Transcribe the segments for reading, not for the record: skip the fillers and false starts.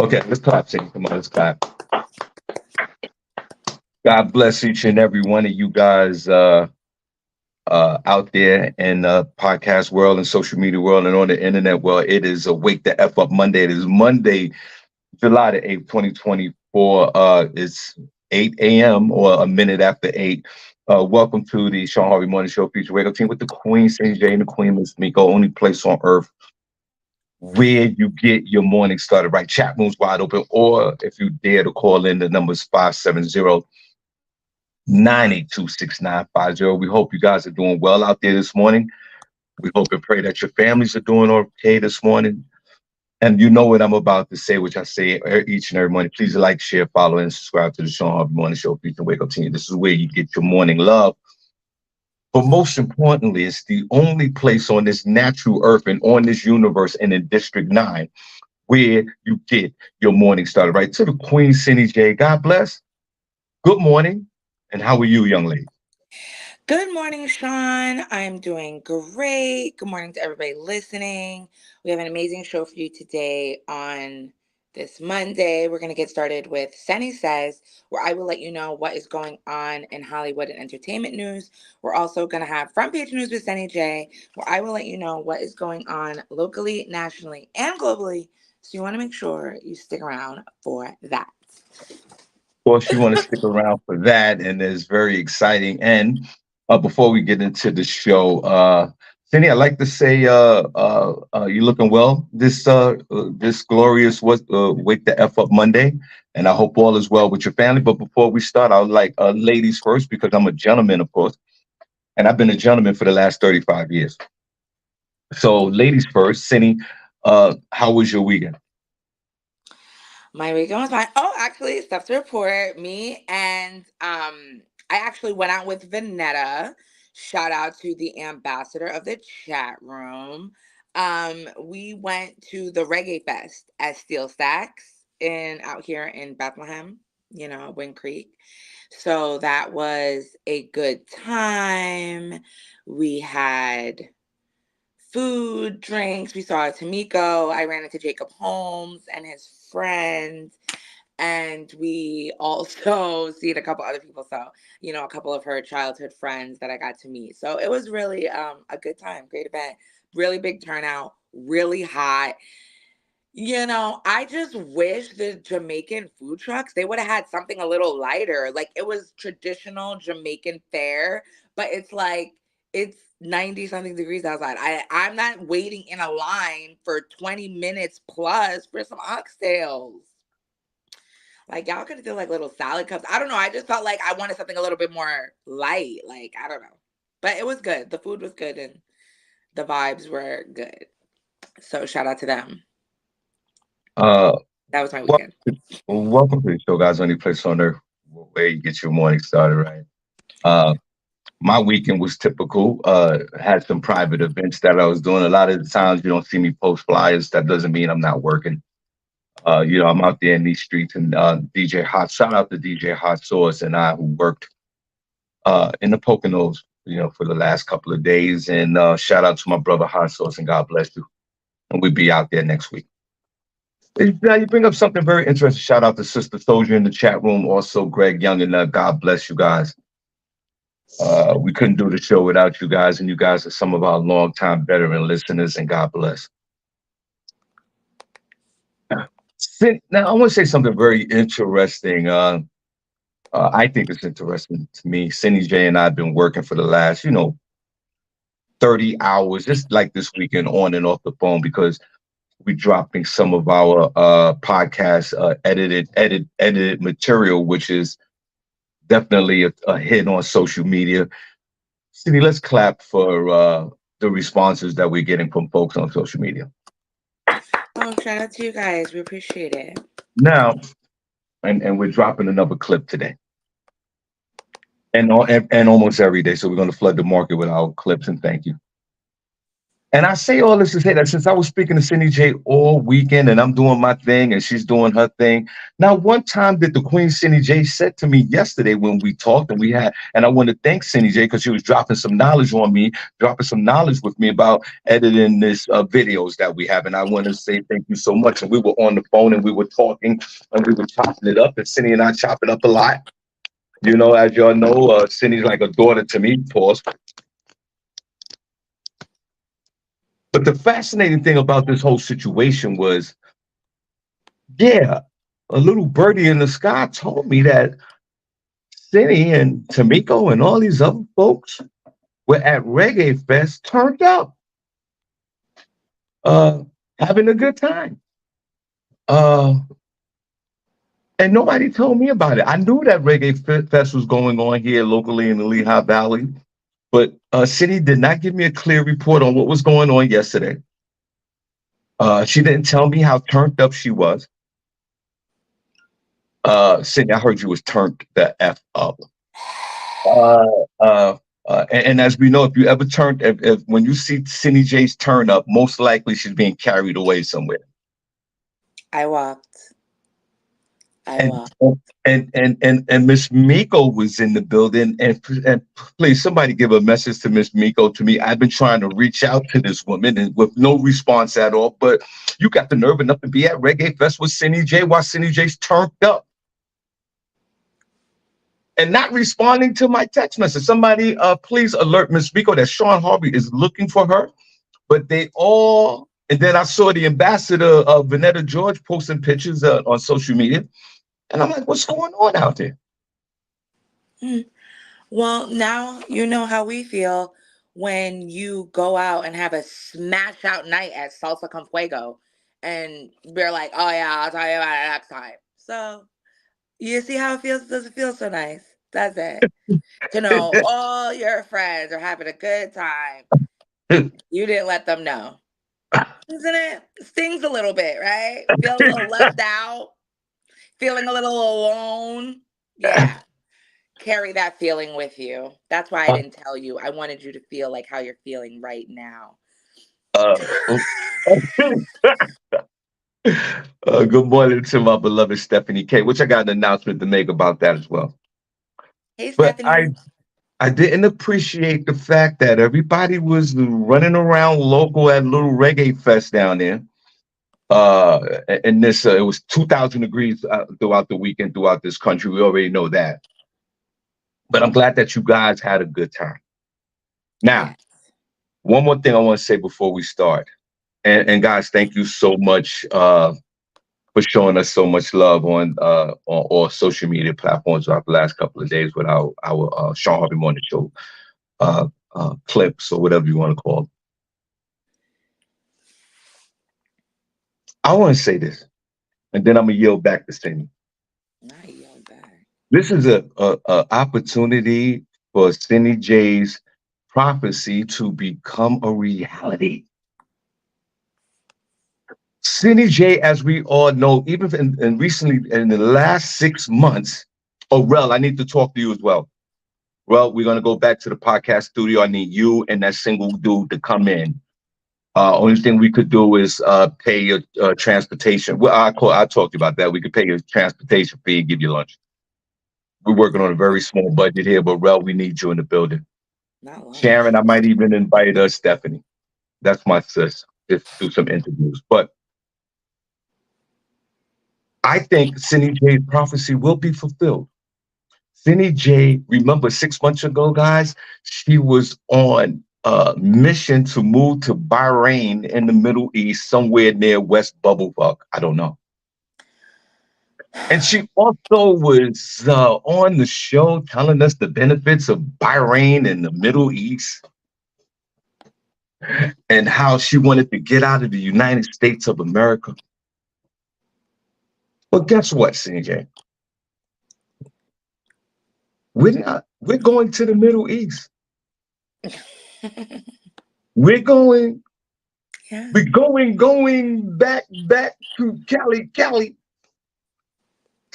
Okay, let's clap, Cindy. Come on, let's clap. God bless each and every one of you guys out there in the podcast world and social media world and on the internet world. It is a Wake the F Up Monday. It is Monday, July the 8th, 2024. It's 8 a.m. or a minute after 8. Welcome to the Shawn Harvey Morning Show feature radio team with the Queen, SennyJ, and the Queen, Miss Miko. Only place on earth where you get your morning started, right? Chat rooms wide open, or if you dare to call in, the number's 570-982-6950. We hope you guys are doing well out there this morning. We hope and pray that your families are doing okay this morning. And you know what I'm about to say, which I say each and every morning. Please like, share, follow, and subscribe to the Shawn Harvey Morning Show. Please wake up team. This is where you get your morning love. But most importantly, it's the only place on this natural earth and on this universe and in District 9 where you get your morning started. Right to the Queen, SennyJ. God bless. Good morning. And how are you, young lady? Good morning, Shawn. I'm doing great. Good morning to everybody listening. We have an amazing show for you today on this Monday. We're going to get started with Senny Says, where I will let you know what is going on in Hollywood and entertainment news. We're also going to have Front Page News with SennyJ, where I will let you know what is going on locally, nationally, and globally. So you want to make sure you stick around for that. Of course, you want to stick around for that, and it's very exciting. And before we get into the show, Cindy, I'd like to say you're looking well this glorious Wake the F Up Monday, and I hope all is well with your family. But before we start, I would like ladies first because I'm a gentleman, of course, and I've been a gentleman for the last 35 years. So, ladies first, Cindy, how was your weekend? My weekend was fine. Oh, actually, stuff to report. Me and I actually went out with Vanetta. Shout out to the ambassador of the chat room. We went to the Reggae Fest at Steel Stacks in out here in Bethlehem, Wind Creek. So that was a good time. We had food, drinks. We saw Miko. I ran into Jacob Holmes and his friends. And we also seen a couple other people. So, a couple of her childhood friends that I got to meet. So it was really a good time, great event, really big turnout, really hot. I just wish the Jamaican food trucks, they would have had something a little lighter. Like it was traditional Jamaican fare, but it's 90 something degrees outside. I'm not waiting in a line for 20 minutes plus for some oxtails. Like y'all could have done like little salad cups. I don't know. I just felt like I wanted something a little bit more light. Like, I don't know. But it was good. The food was good and the vibes were good. So shout out to them. Uh, That was my wel- weekend. Welcome to the show, guys. Only place on earth where you get your morning started, right? Uh, my weekend was typical. Had some private events that I was doing. A lot of the times you don't see me post flyers. That doesn't mean I'm not working. I'm out there in these streets and DJ Hot. Shout out to DJ Hot Sauce and I who worked in the Poconos, for the last couple of days. And shout out to my brother Hot Sauce and God bless you. And we'll be out there next week. Now you bring up something very interesting. Shout out to Sister Soldier in the chat room. Also, Greg Young and God bless you guys. We couldn't do the show without you guys, and you guys are some of our longtime veteran listeners, and God bless. Now, I want to say something very interesting. I think it's interesting to me. SennyJ and I have been working for the last, 30 hours, just like this weekend, on and off the phone, because we're dropping some of our podcast edited material, which is definitely a hit on social media. Cindy, let's clap for the responses that we're getting from folks on social media. Oh, shout out to you guys. We appreciate it. Now, and we're dropping another clip today. And almost every day. So we're going to flood the market with our clips and thank you. And I say all this to say that since I was speaking to Cindy J all weekend and I'm doing my thing and she's doing her thing. Now, one time that the Queen Cindy J said to me yesterday when we talked and we had, and I want to thank Cindy J because she was dropping some knowledge on me, dropping some knowledge with me about editing this videos that we have. And I want to say thank you so much. And we were on the phone and we were talking and we were chopping it up. And Cindy and I chop it up a lot. You know, as y'all know, Cindy's like a daughter to me, pause. But the fascinating thing about this whole situation was, yeah, a little birdie in the sky told me that Cindy and Tamiko and all these other folks were at Reggae Fest turned up, uh, having a good time. Uh, and nobody told me about it. I knew that Fest was going on here locally in the Lehigh Valley, but Cindy did not give me a clear report on what was going on yesterday. She didn't tell me how turned up she was. Cindy, I heard you was turned the F up. Uh, and as we know, if you ever turned, if when you see Cindy J's turn up, most likely she's being carried away somewhere. I walked. I And walked. and Miss Miko was in the building. And please, somebody give a message to Miss Miko to me. I've been trying to reach out to this woman and with no response at all. But you got the nerve enough to be at Reggae Fest with Cindy J while Cindy J's turned up. And not responding to my text message. Somebody, please alert Miss Miko that Shawn Harvey is looking for her. But they all, and then I saw the ambassador of Vanetta George posting pictures on social media. And I'm like, what's going on out there? Well, now you know how we feel when you go out and have a smash out night at Salsa Con Fuego. And we're like, oh, yeah, I'll tell you about it next time. So you see how it feels? Does it feel so nice? That's it. To know all your friends are having a good time. You didn't let them know. Isn't it? Stings a little bit, right? Feel a little left out. Feeling a little alone. Yeah. Carry that feeling with you. That's why I didn't tell you. I wanted you to feel like how you're feeling right now. Good morning to my beloved Stephanie K, which I got an announcement to make about that as well. Hey, But Stephanie. I didn't appreciate the fact that everybody was running around local at Little Reggae Fest down there. And this it was 2,000 degrees throughout the weekend throughout this country. We already know that. But I'm glad that you guys had a good time. Now, Yes. one more thing I want to say before we start. And guys, thank you so much for showing us so much love on all social media platforms throughout the last couple of days with our Shawn Harvey Morning Show clips or whatever you want to call them. I want to say this, and then I'm gonna yield back to Cindy. Not yield back. This is a opportunity for Cindy J's prophecy to become a reality. Cindy J, as we all know, even in recently in the last 6 months. Oh, Rel, I need to talk to you as well. Well, we're gonna go back to the podcast studio. I need you and that single dude to come in. Only thing we could do is pay your transportation. Well, I talked to you about that. We could pay your transportation fee and give you lunch. We're working on a very small budget here, but Rel, we need you in the building. Not lunch. Sharon, I might even invite Stephanie. That's my sis. Just do some interviews. But I think Cindy J's prophecy will be fulfilled. Cindy J, remember 6 months ago, guys, she was on a mission to move to Bahrain in the Middle East, somewhere near West Bubblefuck. I don't know. And she also was on the show telling us the benefits of Bahrain in the Middle East and how she wanted to get out of the United States of America. But guess what, CJ? We're going to the Middle East. We're going back to Cali.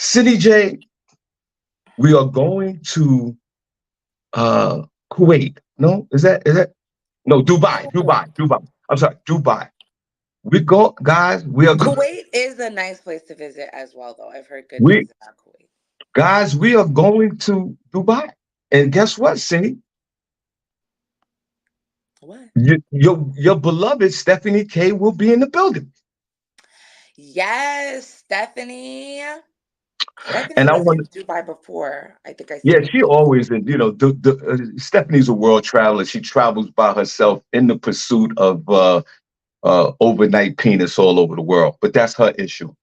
Cindy J, we are going to Kuwait. No, is that no, Dubai. I'm sorry, Dubai. We go, guys. We are Kuwait is a nice place to visit as well, though. I've heard good we things about Kuwait. guys. We are going to Dubai, and guess what, Cindy? What? Your beloved Stephanie K will be in the building, Yes, Stephanie. Stephanie and I was in want. Dubai before. I think I Yeah, seen a she picture. always, and Stephanie's a world traveler. She travels by herself in the pursuit of overnight penis all over the world. But that's her issue.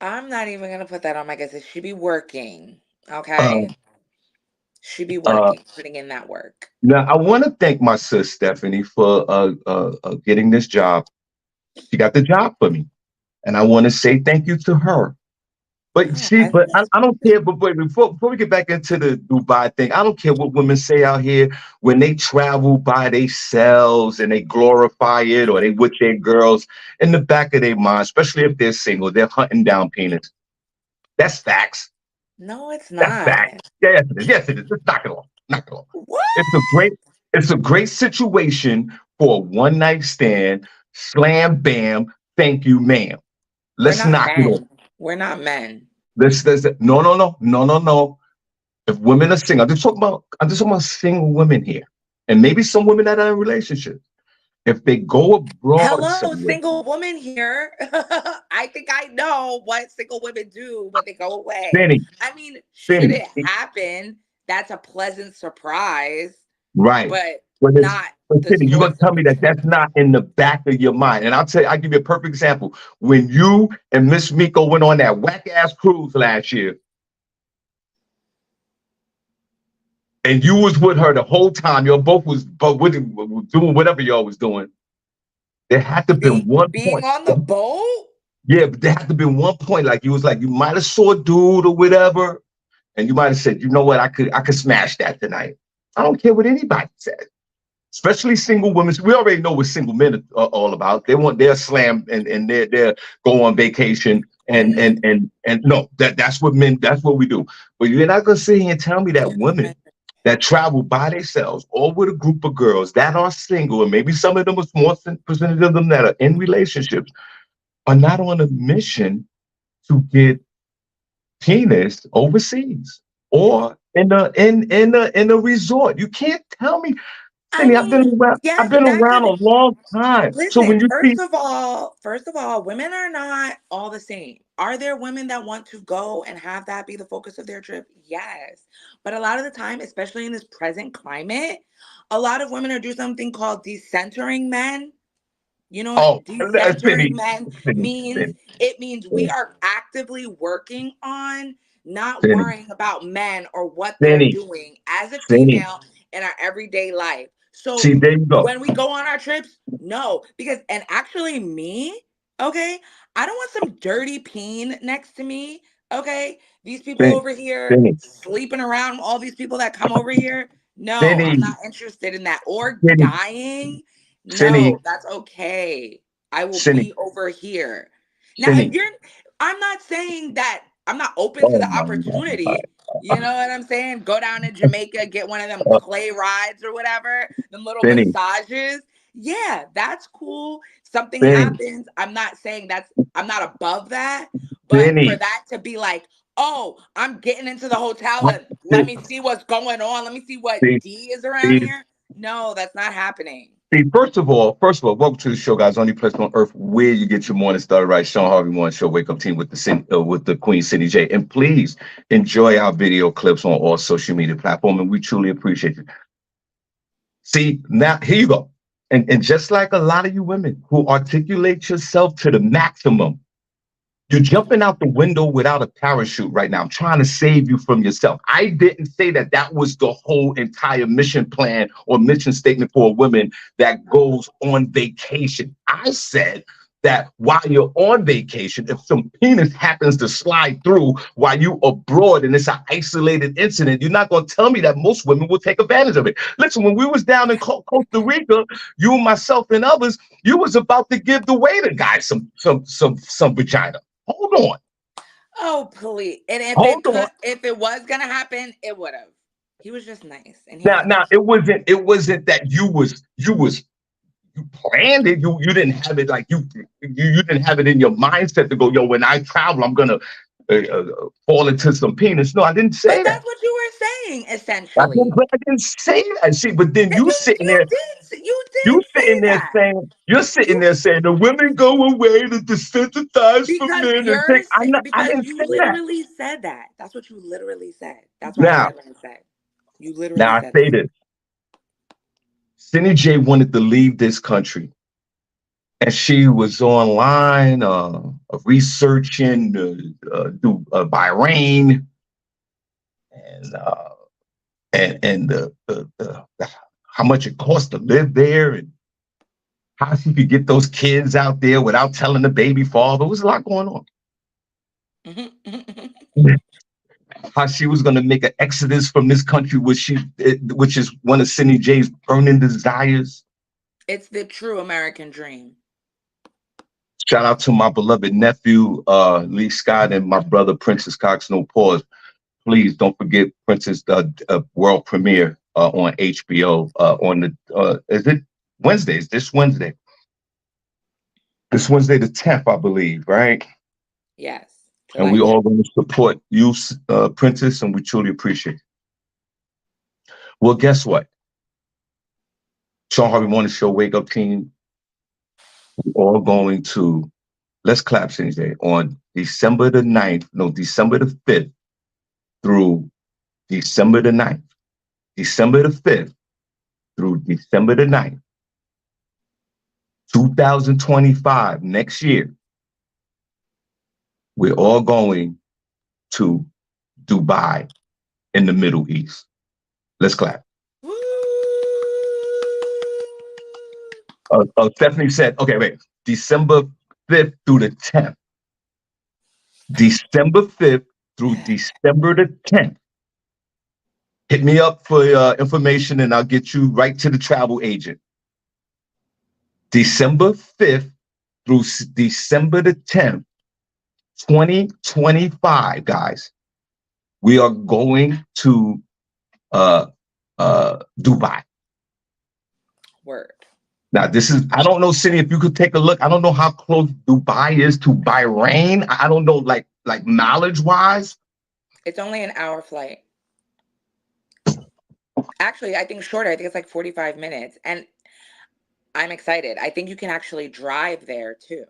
I'm not even gonna put that on my guesses. She be working. Uh, Okay. She be uh, working, putting in that work. Now, I want to thank my sis Stephanie for getting this job. She got the job for me, and I want to say thank you to her. But Oh, see, I but think I don't care. But before we get back into the Dubai thing, I don't care what women say out here when they travel by themselves and they glorify it or they with their girls in the back of their mind, especially if they're single, they're hunting down penis. That's facts. no, it's That's not. facts. Yes, it is. Yes, it is. Let's knock it off. Knock it off. What? It's a great, it's a great situation for a one night stand. Slam bam. Thank you, ma'am. We're Let's not knock it off. men. We're not men. Let's no, no, no, no, no, no. If women are single, I'm just talking about single women here, and maybe some women that are in relationships. If they go abroad Hello, somewhere, single woman here. I think I know what single women do when they go away. Benny, I mean, should Benny, it happen, that's a pleasant surprise, right? but But it's not but the Benny, you're gonna source tell of me the that that's trip. not in the back of your mind, and I'll give you a perfect example. When you and Miss Miko went on that whack ass cruise last year, and you was with her the whole time, y'all both was but doing whatever y'all was doing. There had to been one Being point. on the boat? Yeah, but there had to be one point, like you was like you might have saw a dude or whatever, and you might have said, you know what, I could smash that tonight. I don't care what anybody says, especially single women. We already know what single men are all about. They want their slam and their go on vacation and no, that's what we do. But you're not gonna sit here and tell me that women that travel by themselves or with a group of girls that are single, and maybe some of them, a small percentage of them that are in relationships, are not on a mission to get penis overseas or in a resort. You can't tell me, I Cindy. mean, I've yes, been that around could a long time. So listen. when you see, First of all, women are not all the same. Are there women that want to go and have that be the focus of their trip? Yes. But a lot of the time, especially in this present climate, a lot of women are doing something called decentering men. You know what oh, decentering Cindy, men Cindy, means? Cindy, It means we are actively working on not Cindy, worrying about men or what they're Cindy, doing as a Cindy. female in our everyday life. So See, there you go. when we go on our trips, no, because and actually me, okay, I don't want some dirty peen next to me. Okay, these people Cindy, over here Cindy, sleeping around, all these people that come over here. No, I'm Cindy, not interested in that. Or Cindy, dying. Cindy, No, that's okay. I will Cindy, be over here. Now, if Cindy. you're, I'm not saying that I'm not open to Oh the my God. opportunity. You know what I'm saying? Go down to Jamaica, get one of them play rides or whatever, them little Cindy, massages. Yeah, that's cool. Something Cindy, happens. I'm not above that. But for Cindy. that to be like, oh, I'm getting into the hotel and let me see what's going on. Let me see what See, D is around see, here. No, that's not happening. See, first of all, welcome to the show, guys. Only place on earth where you get your morning started right. Shawn Harvey Morning Show, Wake Up Team with the Queen SennyJ. And please enjoy our video clips on all social media platforms, and we truly appreciate you. See, now here you go. And just like a lot of you women who articulate yourself to the maximum, you're jumping out the window without a parachute right now. I'm trying to save you from yourself. I didn't say that that was the whole entire mission plan or mission statement for a woman that goes on vacation. I said that while you're on vacation, if some penis happens to slide through while you abroad and it's an isolated incident, you're not going to tell me that most women will take advantage of it. Listen, when we was down in Costa Rica, you, myself, and others, you was about to give the waiter guy some vagina. Hold on. Oh, please. And Hold on. if it was gonna happen, it would have. He was just nice and he Now, asked. it wasn't that you was you planned it. You didn't have it like you didn't have it in your mindset to go, yo, when I travel, I'm gonna fall into some penis. No, I didn't But say that. that's what you were saying, I didn't, essentially. but I didn't say that. See, but then Yeah, you sitting there, you you did say sitting there that. saying, you're sitting You there saying the women go away to desensitize for because men and take. I because didn't you say that. literally said that. That's what you literally said. That's why I Now, said what I said. You literally now I said say that. this. SennyJ wanted to leave this country, and she was online, researching Bahrain and how much it costs to live there, and how she could get those kids out there without telling the baby father. There was a lot going on. How she was going to make an exodus from this country, which is one of Cindy J's burning desires. It's the true American dream. Shout out to my beloved nephew, Lee Scott, and my brother, Princess Cox. No pause. Please don't forget Princess world premiere on HBO on the is it Wednesdays? This Wednesday. This Wednesday the 10th, I believe, right? Yes, And July we all 10th. going to support you, Princess, and we truly appreciate it. Well, guess what? Shawn Harvey Morning Show, Wake Up Team, we're all going to, let's clap, SennyJ, on December the 9th, no, December the 5th through December the 9th. December the 5th through December the 9th, 2025, next year, we're all going to Dubai in the Middle East. Let's clap. Woo! Stephanie said, okay, wait, December 5th through the 10th. December 5th through December the 10th. Hit me up for information and I'll get you right to the travel agent. December 5th through December the 10th, 2025, guys. We are going to Dubai. Word. Now, this is, I don't know, Cindy, if you could take a look. I don't know how close Dubai is to Bahrain. I don't know, like knowledge-wise. It's only an hour flight. Actually, I think shorter. I think it's like 45 minutes. And I'm excited. I think you can actually drive there too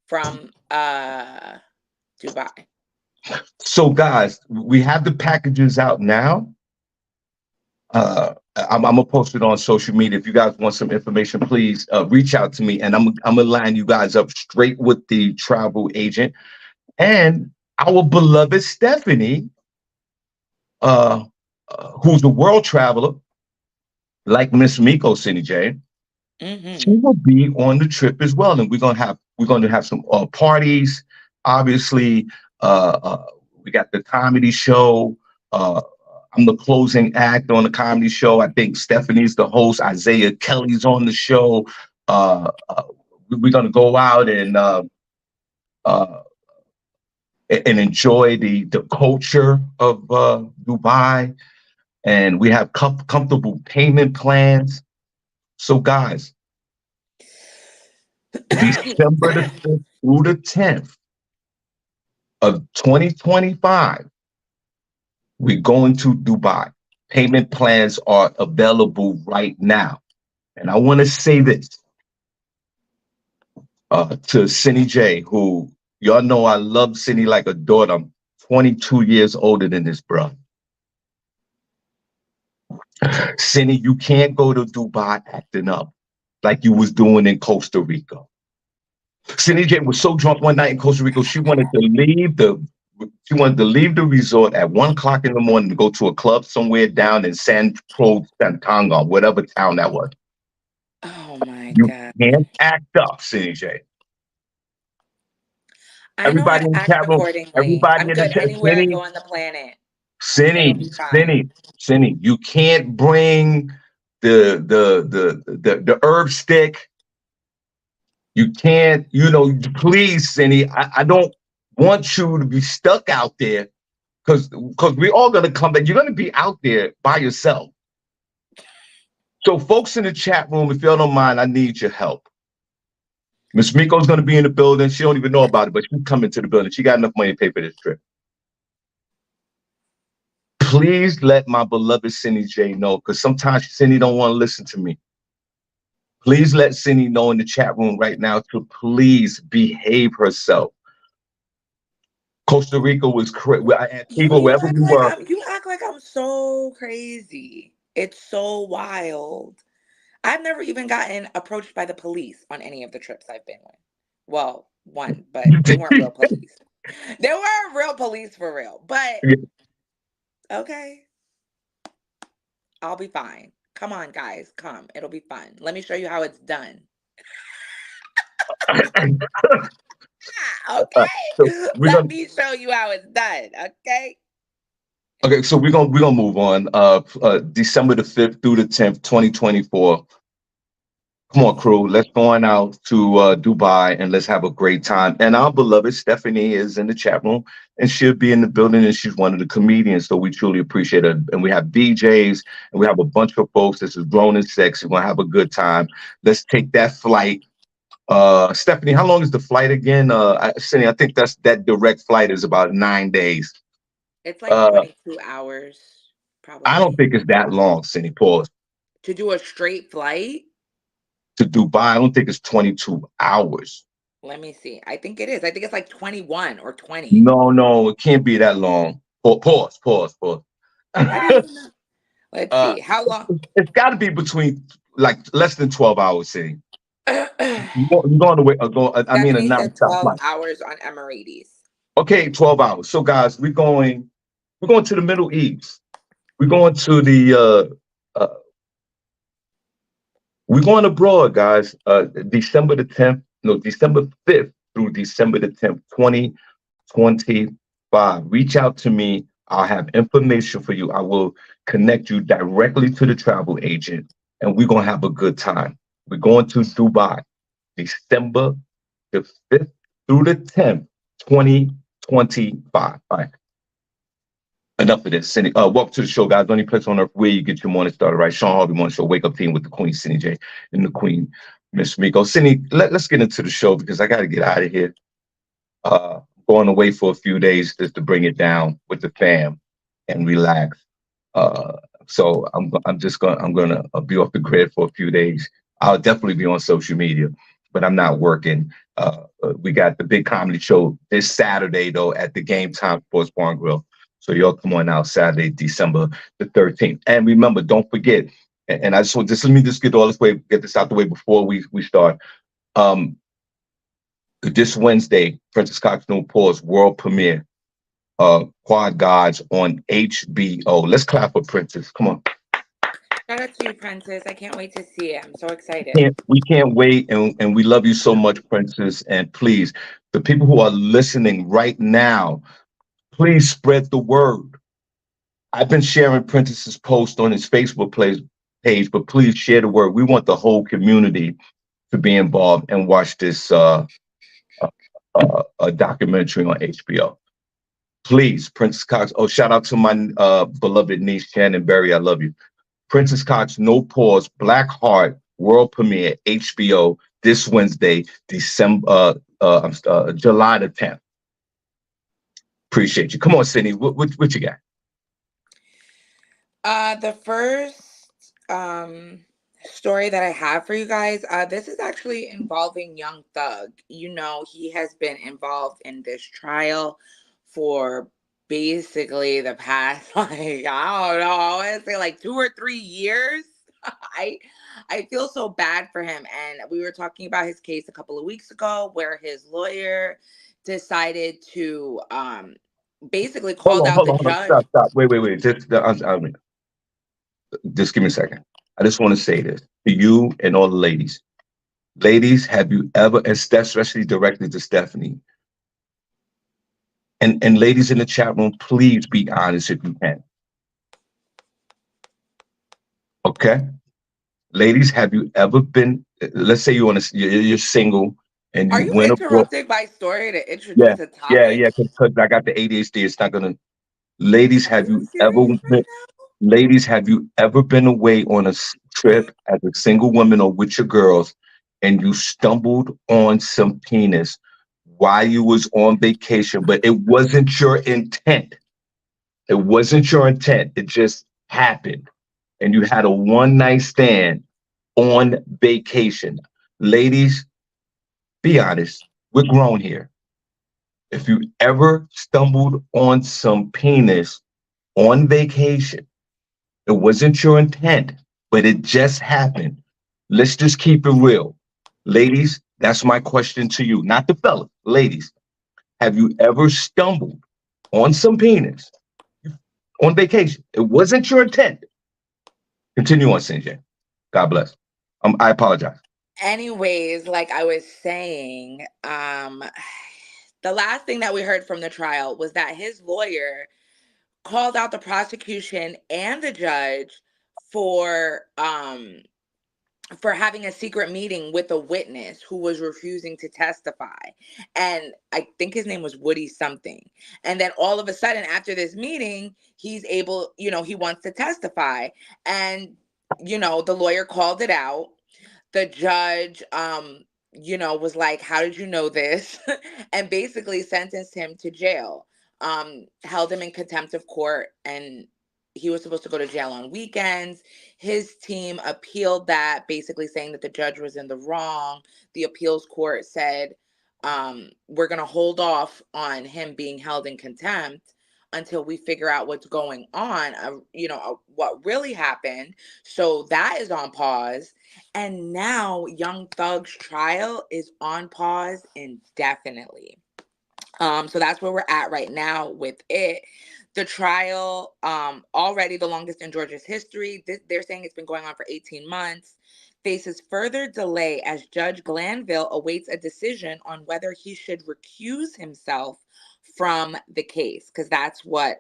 from Dubai. So, guys, we have the packages out now. I'm gonna post it on social media. If you guys want some information, please reach out to me, and I'm gonna line you guys up straight with the travel agent and our beloved Stephanie, who's a world traveler, like Miss Miko, SennyJ. She will be on the trip as well, and we're gonna have some parties. Obviously, we got the comedy show. I'm the closing act on the comedy show. I think Stephanie's the host. Isaiah Kelly's on the show. We're gonna go out uh, and enjoy the culture of Dubai, and we have comfortable payment plans. So, guys, December the 5th through the 10th of 2025, we're going to Dubai. Payment plans are available right now. And I want to say this to SennyJ, who y'all know I love Cindy like a daughter. I'm 22 years older than this, bro. Cindy, you can't go to Dubai acting up like you was doing in Costa Rica. Cindy J was so drunk one night in Costa Rica, she wanted to leave the resort at 1 o'clock in the morning to go to a club somewhere down in San Santanga, whatever town that was. Oh my You God. can't act up, Cindy J. I know how Everybody to in the act chat room, accordingly. everybody I'm in the good chat, anywhere I go on the planet. It'll Cindy, be fine. you can't bring the herb stick. You can't, please, Cindy. I don't want you to be stuck out there because we're all gonna come back. You're gonna be out there by yourself. So, folks in the chat room, if y'all don't mind, I need your help. Miss Miko's going to be in the building. She don't even know about it, but she's coming to the building. She got enough money to pay for this trip. Please let my beloved SennyJ know, because sometimes Senny don't want to listen to me. Please let Senny know in the chat room right now to please behave herself. Costa Rica was crazy. Antigua, wherever we were. You act like I'm so crazy. It's so wild. I've never even gotten approached by the police on any of the trips I've been with. Well, one, but they weren't real police. They weren't real police for real. But okay, I'll be fine. Come on, guys, come. It'll be fun. Let me show you how it's done. Okay, let me show you how it's done. Okay. Okay, so we're gonna move on. December the 5th through the 10th, 2024. Come on, crew. Let's go on out to Dubai and let's have a great time. And our beloved Stephanie is in the chat room and she'll be in the building and she's one of the comedians. So we truly appreciate it. And we have DJs and we have a bunch of folks. This is grown and sexy. We're gonna have a good time. Let's take that flight. Stephanie, how long is the flight again? Cindy, I think that direct flight is about 9 days. It's like 22 hours, probably. I don't think it's that long, Cindy. Pause. To do a straight flight? To Dubai, I don't think it's 22 hours. Let me see. I think it is. I think it's like 21 or 20. No, it can't be that long. Pause. Let's see. How long? It's got to be between like less than 12 hours, Cindy. You're going away. I mean, a non-stop 12 hours on Emirates. Okay, 12 hours. So, guys, we're going to the Middle East. We're going to the we're going abroad, guys. December the 10th, no, December 5th through December the 10th, 2025. Reach out to me. I'll have information for you. I will connect you directly to the travel agent, and we're going to have a good time. We're going to Dubai, December the 5th through the 10th, 2025. All right. Enough of this. Cindy, welcome to the show, guys. The only place on earth where you get your morning started, right? Shawn Harvey Morning Show, wake up team with the Queen, SennyJ, and the Queen, Miss Miko. Cindy, let's get into the show because I got to get out of here. Going away for a few days just to bring it down with the fam and relax. So I'm gonna be off the grid for a few days. I'll definitely be on social media, but I'm not working. We got the big comedy show this Saturday though at the Game Time Sports Bar and Grill. So y'all come on out Saturday, December the 13th. And remember, don't forget, and I just want let me just get this out the way before we start. This Wednesday, Princess Cox No Pause world premiere, Quad Gods on HBO. Let's clap for Princess. Come on. Shout out to you, Princess. I can't wait to see it. I'm so excited. We can't wait, and we love you so much, Princess. And please, the people who are listening right now, please spread the word. I've been sharing Princess's post on his Facebook page, but please share the word. We want the whole community to be involved and watch this documentary on HBO. Please, Princess Cox. Oh, shout out to my beloved niece, Shannon Berry. I love you. Princess Cox, No Pause, Black Heart, world premiere, HBO, this Wednesday, July the 10th. Appreciate you. Come on, Cindy. What you got? The first story that I have for you guys, this is actually involving Young Thug. You know, he has been involved in this trial for basically the past, like, I don't know, I want to say like 2 or 3 years. I feel so bad for him. And we were talking about his case a couple of weeks ago where his lawyer decided to basically called out the judge. Stop. Wait. Just give me a second. I just want to say this to you and all the ladies. Ladies, have you ever, and especially directly to Stephanie, and ladies in the chat room, please be honest if you can. Okay? Ladies, have you ever been, let's say you're single and Are you interrupting my story to introduce a topic? Yeah, because I got the ADHD. It's not gonna. Ladies, have you ever been? Ladies, have you ever been away on a trip as a single woman or with your girls and you stumbled on some penis while you was on vacation, but it wasn't your intent? It wasn't your intent. It just happened. And you had a one night stand on vacation. Ladies, be honest. We're grown here. If you ever stumbled on some penis on vacation, it wasn't your intent, but it just happened. Let's just keep it real. Ladies, that's my question to you, not the fellas. Ladies, have you ever stumbled on some penis on vacation? It wasn't your intent. Continue on, SennyJ. God bless. I apologize. Anyways, like I was saying, the last thing that we heard from the trial was that his lawyer called out the prosecution and the judge for having a secret meeting with a witness who was refusing to testify. And I think his name was Woody something. And then all of a sudden, after this meeting, he's able, he wants to testify. And, the lawyer called it out. The judge, was like, how did you know this? And basically sentenced him to jail, held him in contempt of court, and he was supposed to go to jail on weekends. His team appealed that, basically saying that the judge was in the wrong. The appeals court said, we're going to hold off on him being held in contempt until we figure out what's going on, what really happened. So that is on pause. And now Young Thug's trial is on pause indefinitely. So that's where we're at right now with it. The trial, already the longest in Georgia's history. They're saying it's been going on for 18 months. Faces further delay as Judge Glanville awaits a decision on whether he should recuse himself from the case, because that's what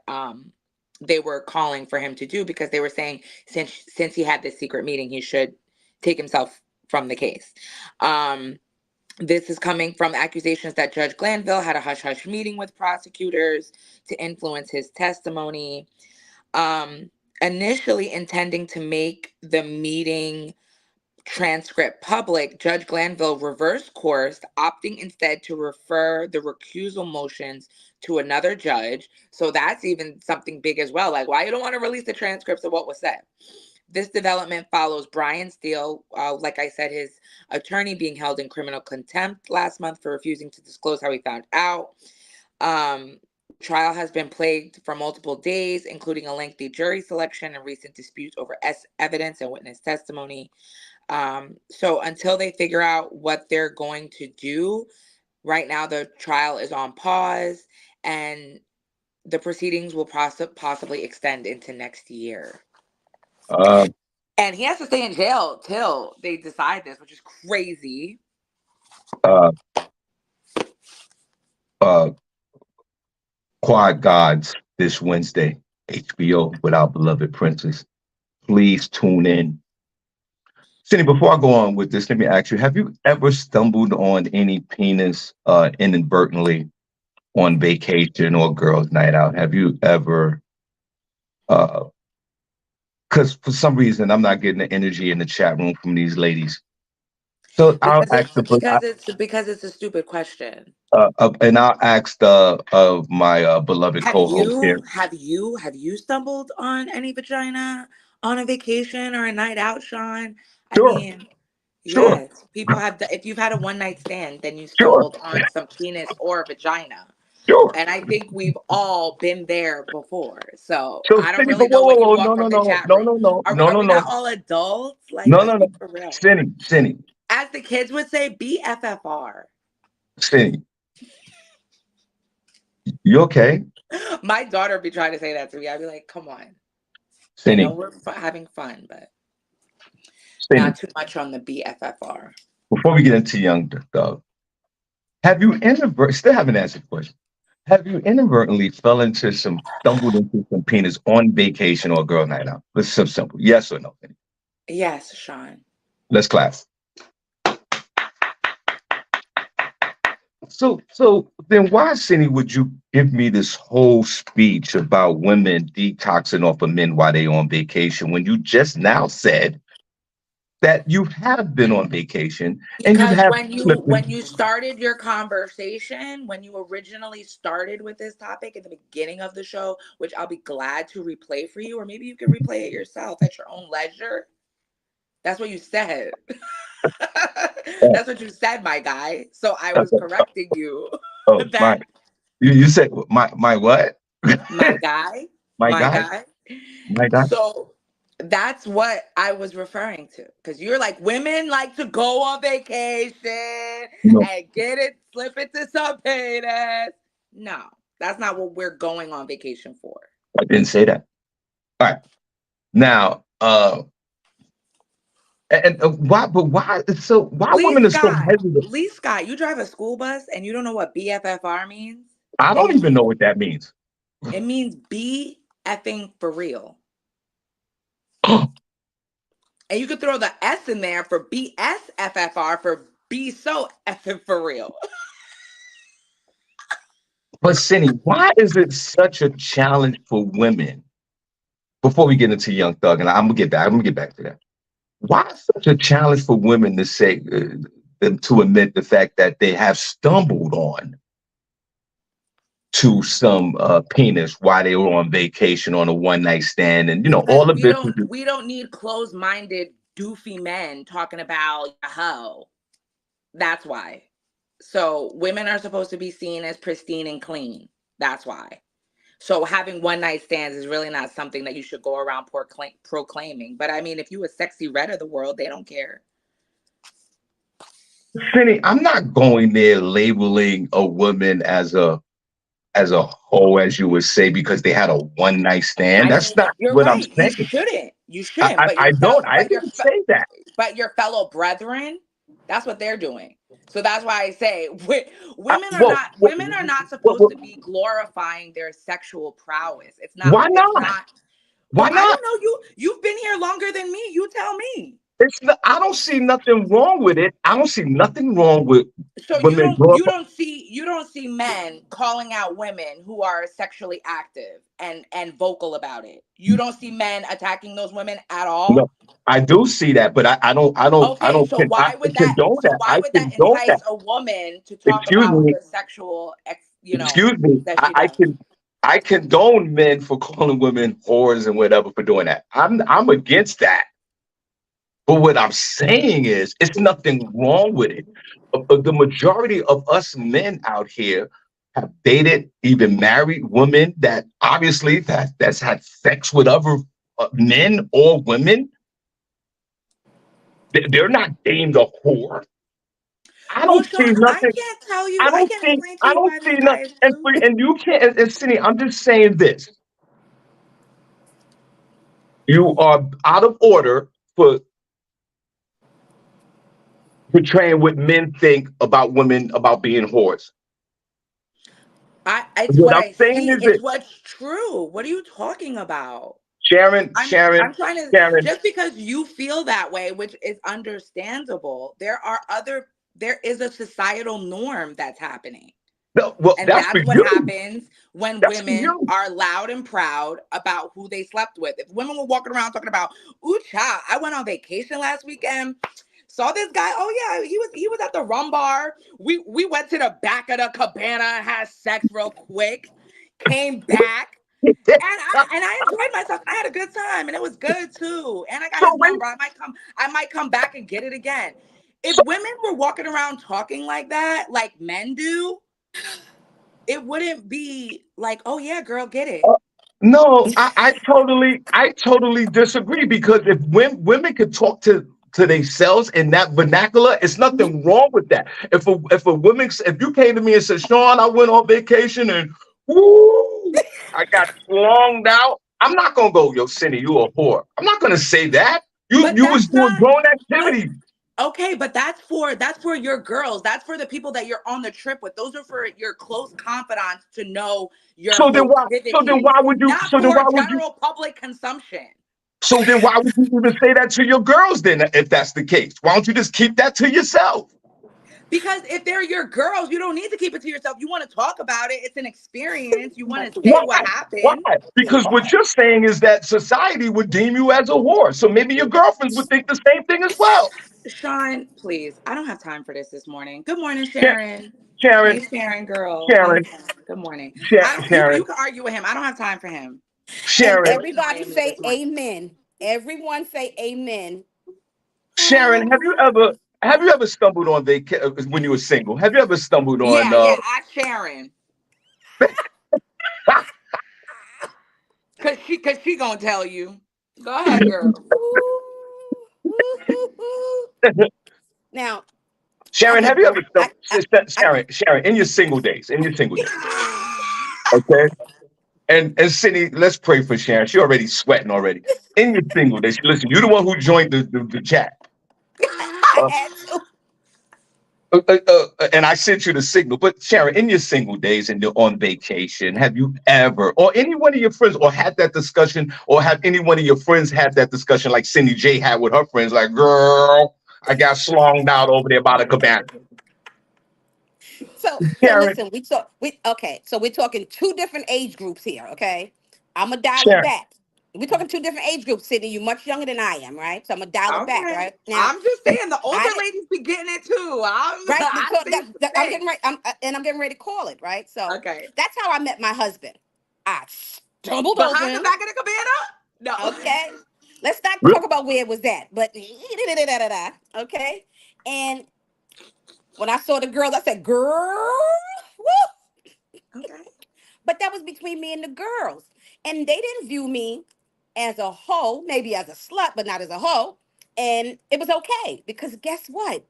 they were calling for him to do, because they were saying since he had this secret meeting, he should take himself from the case. This is coming from accusations that Judge Glanville had a hush-hush meeting with prosecutors to influence his testimony. Initially intending to make the meeting transcript public, Judge Glanville reversed course, opting instead to refer the recusal motions to another judge. So that's even something big as well. Like, why you don't want to release the transcripts of what was said? This development follows Brian Steele, like I said, his attorney being held in criminal contempt last month for refusing to disclose how he found out. Trial has been plagued for multiple days, including a lengthy jury selection and recent disputes over evidence and witness testimony. So until they figure out what they're going to do, right now the trial is on pause, and the proceedings will possibly extend into next year. Uh, And he has to stay in jail till they decide this, which is crazy. uh, uh, Quad Gods this Wednesday, HBO with our beloved princess. Please tune in. Cindy, before I go on with this, let me ask you, have you ever stumbled on any penis inadvertently on vacation or girls' night out? Have you ever, because for some reason I'm not getting the energy in the chat room from these ladies. So I'll ask Because it's a stupid question. and I'll ask the of my beloved Have co-host here. you stumbled on any vagina on a vacation or a night out, Shawn? I Sure, mean, sure, yes, people have. If you've had a one night stand, then you sure, stumbled on some penis or vagina. sure. And I think we've all been there before. So So I don't Cindy, really but know whoa, what whoa, you whoa, want no, from no, the no, chat no, room. no, no, Are we no, are no, we no, not all adults? Like, no, let's no, be no. for real. Cindy, As the kids would say, BFFR. Cindy, you okay? My daughter would be trying to say that to me. I'd be like, come on. I know Cindy, we're having fun, but Cindy, not too much on the BFFR. before we get into Young Thug, have you still haven't answered the question. Have you inadvertently stumbled into some penis on vacation or a girl night out? It's so simple. Yes or no? Yes, Shawn. Let's clap. So then why, Cindy, would you give me this whole speech about women detoxing off of men while they on vacation when you just now said that you have been on vacation and you've Because had when slipping? you started your conversation, when you originally started with this topic at the beginning of the show, which I'll be glad to replay for you, or maybe you can replay it yourself at your own leisure. That's what you said. Oh, That's what you said, my guy. So I was okay. correcting you Oh, my, that you said my what? my guy, My my guy, guy. my guy. So that's what I was referring to. Because you're like, women like to go on vacation No, and get it, slip into some penis. No, that's not what we're going on vacation for. I didn't say that. All right. Now, why? But why? So why Lee women are so Scott, hesitant? Lee Scott, you drive a school bus and you don't know what BFFR means? I And don't even know what that means. it means be effing for real. And you could throw the S in there for BSFFR for be so effing for real. But Cindy, why is it such a challenge for women? Before we get into Young Thug, and I'm gonna get back. I'm gonna get back to that. Why is such a challenge for women to say them to admit the fact that they have stumbled on to some penis while they were on vacation on a one night stand, and Because all of this is we don't need closed-minded doofy men talking about a hoe. That's why. So women are supposed to be seen as pristine and clean. That's why. So having one night stands is really not something that you should go around proclaiming. But I mean, if you a sexy red of the world, they don't care. Cindy. I'm not going there labeling a woman as a whole, as you would say, because they had a one night stand. I That's mean, not you're what I'm right. You saying. shouldn't. You shouldn't. I don't. I didn't say that. But your fellow brethren, that's what they're doing. So that's why I say I, well, well, women are not well, supposed well, to be glorifying their sexual prowess. why It's not? not. Why Well, I not? don't know you. You've been here longer than me. You tell me. It's not, I don't see nothing wrong with it. I don't see nothing wrong with So women growing up. you don't see men calling out women who are sexually active and vocal about it. You don't see men attacking those women at No, all. I do see that, but I Okay, don't so condone that. why I would that condone that. entice a woman to talk Excuse about me. the sexual Excuse me. that she does? I condone men for calling women whores and whatever for doing that. I'm against that. But what I'm saying is, it's nothing wrong with it. The majority of us men out here have dated, even married women that obviously that's had sex with other men or women. They're not deemed a whore. I Well, don't see Sean, I nothing. can't tell you. I can't explain to I you don't why see this guy nothing. is blue. And you can't. And Cindy, I'm just saying this: you are out of order for portraying what men think about women about being whores. It's What what I'm I saying see. is It's this, what's true. What are you talking about? Sharon, I'm Sharon, trying to Sharon. just because you feel that way, which is understandable. There is a societal norm that's happening. No, well, And that's for that's what you. happens when That's for women you. are loud and proud about who they slept with. If women were walking around talking about, ooh, child, I went on vacation last weekend, saw this guy. Oh yeah, he was at the rum bar. We went to the back of the cabana, had sex real quick, came back. And I enjoyed myself. I had a good time, and it was good too. And I got So his when number. I might come back and get it again. If so women were walking around talking like that, like men do, it wouldn't be like, oh yeah, girl, get it. uh, no, I totally disagree because if women could talk to themselves in that vernacular, it's nothing wrong with that. If a woman, if you came to me and said, Sean, I went on vacation and woo, I got flonged out, I'm not gonna go, yo, Cindy, you a whore. I'm not gonna say that. But You was that's doing not grown but activities. okay, but that's for your girls. That's for the people that you're on the trip with. Those are for your close confidants to know your proclivities, not So then for why would you general public consumption. so then why would you even say that to your girls then if that's the case? Why don't you just keep that to yourself? Because if they're your girls, you don't need to keep it to yourself. You want to talk about it. It's an experience. You want to say Why? what Why? happened. Because what you're saying is that society would deem you as a whore. So maybe your girlfriends would think the same thing as well. Sean, please. I don't have time for this morning. Good morning, Sha- Sharon. Sharon, Hey, Sharon, girl. How you Sharon, doing? Good morning. I don't. You Sharon, can argue with him. I don't have time for him. And He's Sharon, everybody annoying me say this morning. amen. Everyone say amen. Sharon. Have you ever stumbled on when you were single? Have you ever stumbled on Yeah, yeah. Ask Sharon, cause she gonna tell you. Go ahead, girl. Ooh, ooh, ooh, ooh. Now, I Sharon? Have get you ever broke. I Sharon, in your single days, okay? And Cindy, let's pray for Sharon. She already sweating already. In your single days, listen, you're the one who joined the chat. I Uh, had to. and I sent you the signal. But Sharon, in your single days and you're on vacation, have you ever, or any one of your friends, or had that discussion, or have any one of your friends had that discussion like SennyJ had with her friends, like, girl, I got slonged out over there by the cabana. So Sharon, listen, so we're talking two different age groups here, okay? I'm gonna dial it Sharon, back. We're talking two different age groups, Sydney. You're much younger than I am, right? So I'm gonna dial it back, Okay. right? Now, I'm just saying the older I did ladies be getting it too. right. I So see the I'm thing. getting ready. I'm getting ready to call it, right? So Okay. that's how I met my husband. I stumbled over Behind the him. back of the cabana? No. Okay. Let's not really? talk about where it was at, but okay. And when I saw the girls, I said, "Girl, woo!" Okay. But that was between me and the girls, and they didn't view me as a hoe, maybe as a slut, but not as a hoe. And it was okay because guess what?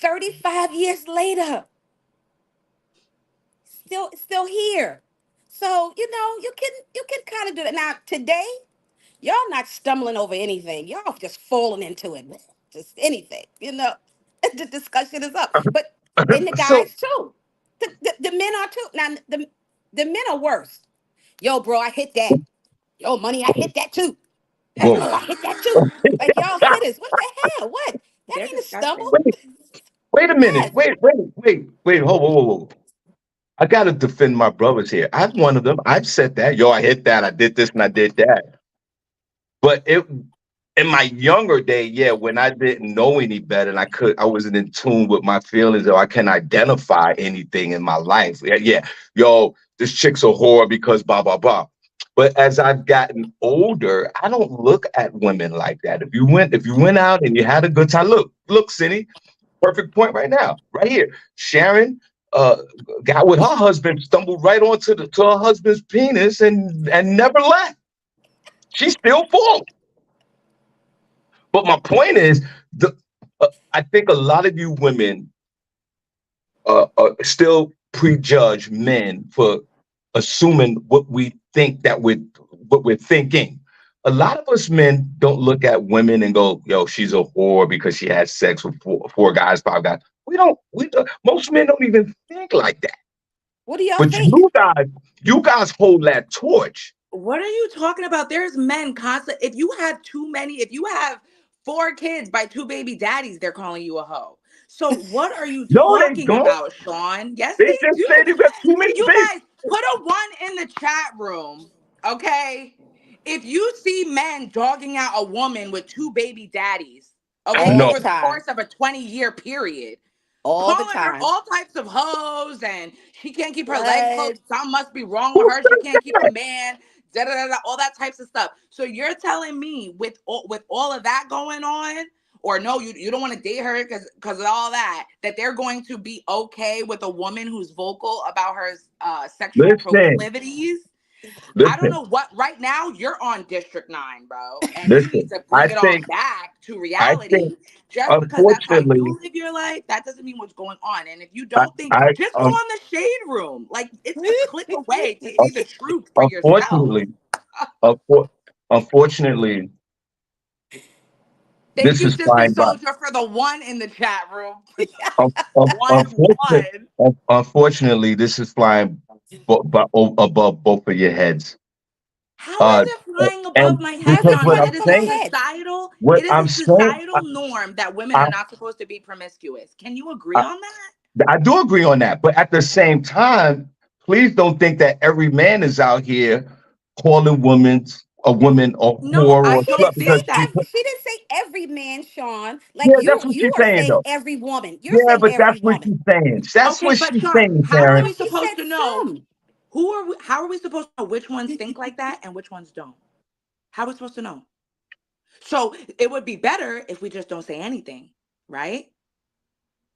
35 years later, still here. So you can kind of do that now today. Y'all not stumbling over anything. Y'all just falling into it. Just anything. The discussion is up. But and the So, guys too. The men are too. Now the men are worse. Yo, bro, I hit that. Yo, money, I hit that too. Hey, whoa. oh, I hit that too. Like y'all hitters. What the hell? What? That They're ain't a stumble. disgusting. Wait, wait a minute. Yes. Wait. Whoa. I got to defend my brothers here. I'm one of them. I've said that. Yo, I hit that. I did this and I did that. But in my younger day, yeah, when I didn't know any better and I wasn't in tune with my feelings or I can identify anything in my life. Yeah, yeah. Yo, this chick's a whore because blah blah blah. But as I've gotten older, I don't look at women like that. If you went out and you had a good time, look, Cindy, perfect point right now, right here. Sharon uh got with her husband, stumbled right onto to her husband's penis and never left. She's still full. But my point is, I think a lot of you women still prejudge men for assuming what we're thinking. A lot of us men don't look at women and go, "Yo, she's a whore because she had sex with four guys, five guys." We don't. We don't, most men don't even think like that. What do y'all But think? you guys hold that torch. What are you talking about? There's men constant. If you have four kids by two baby daddies, they're calling you a hoe. So what are you No, they talking don't. about, Sean? Yes, They they just do. said you got too many You babies. guys put a one in the chat room, okay? If you see men dogging out a woman with two baby daddies, okay, All No. the over the time. course of a 20-year period, All the calling her time. all types of hoes and she can't keep her legs closed. What? Something must be wrong with Who her. She said can't keep a that? man. Da, da, da, da, all that types of stuff. So you're telling me with all of that going on, or no, you don't want to date her because of all that they're going to be okay with a woman who's vocal about her sexual Listen, proclivities. I don't listen, know what. Right now, you're on District 9, bro, and you need listen. to I bring it on think, back to I think, reality. Just because that's how unfortunately, you live your life, that doesn't mean what's going on. And if you I, don't think, I, just go on the shade room. Like it's a click away to un- see the truth for yourself. unfortunately, unfor- unfortunately, Thank this you, is Sister fine. But Soldier, for the one in the chat room. unfortunately, One. unfortunately, this is flying above both of your heads. How is Uh, it flying above and my head, How's because it Sean? what flying I'm It is above a your saying, head? societal. what It is I'm a saying, societal norm that women I, are not supposed to be promiscuous. Can you agree I, on that? I do agree on that. But at the same time, please don't think that every man is out here calling a woman a No, whore I or She slut don't didn't say because think that. she didn't say every man, Sean. Like yeah, that's what you she's are saying saying though. every woman. You're Yeah, saying but every that's what woman. she's saying. That's Okay, what but she's Sean, saying, how are No, Sharon. we she supposed said to know some. how are we supposed to know which ones think like that and which ones don't? How are we supposed to know? So it would be better if we just don't say anything, right?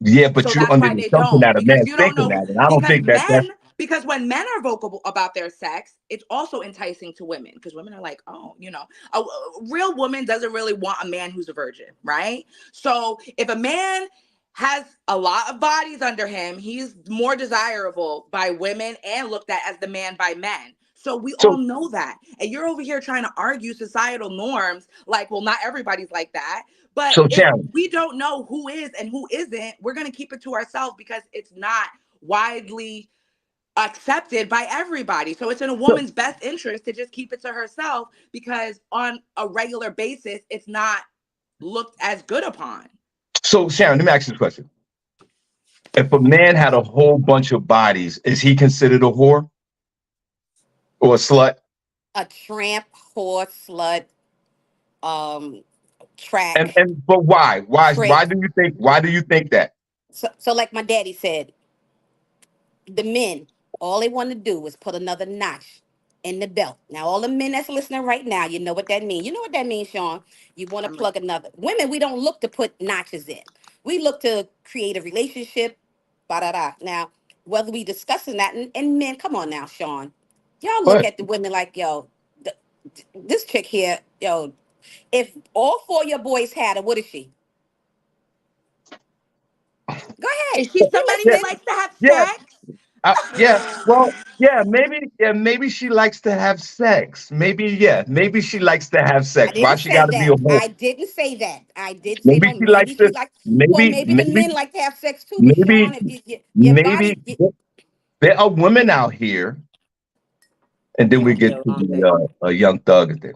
Yeah, but So you're that's under why the they assumption don't, that a because man's you don't thinking know that, and I don't because think that that's because when men are vocal about their sex, it's also enticing to women because women are like, oh, a real woman doesn't really want a man who's a virgin, right? So if a man has a lot of bodies under him, he's more desirable by women and looked at as the man by men. So we all so. know that. And you're over here trying to argue societal norms like, well, not everybody's like that. But So, if Sharon, we don't know who is and who isn't, we're going to keep it to ourselves because it's not widely accepted by everybody. So it's in a so, woman's best interest to just keep it to herself because on a regular basis, it's not looked as good upon. so, Sharon, let me ask you a question. If a man had a whole bunch of bodies, is he considered a whore or a slut? A tramp, horse, slut, um, And track, and but why? Why trick. do you think? Why do you think that? So like my daddy said, the men, all they want to do was put another notch in the belt. Now, all the men that's listening right now, you know what that means. You know what that means, Sean. You want to I'm plug another. Women, we don't look to put notches in. We look to create a relationship. Ba da da. Now, whether we discussing that, and men, come on now, Sean. Y'all look But at the women like, yo, th- this chick here, yo, if all four of your boys had her, what is she? Go ahead. Is she We somebody yeah, who listening. likes to have yeah, sex? yeah. Well, yeah. Maybe she likes to have sex. Maybe she likes to have I sex. Why didn't she say got to be a that. whore? I didn't say that. I did say Maybe no. she likes Maybe to. she like. Well, Maybe, maybe the maybe, men like to have sex too. But maybe, Sean, if your maybe body, there are women out here, and then we Gonna get be a to long day. the young thug thing.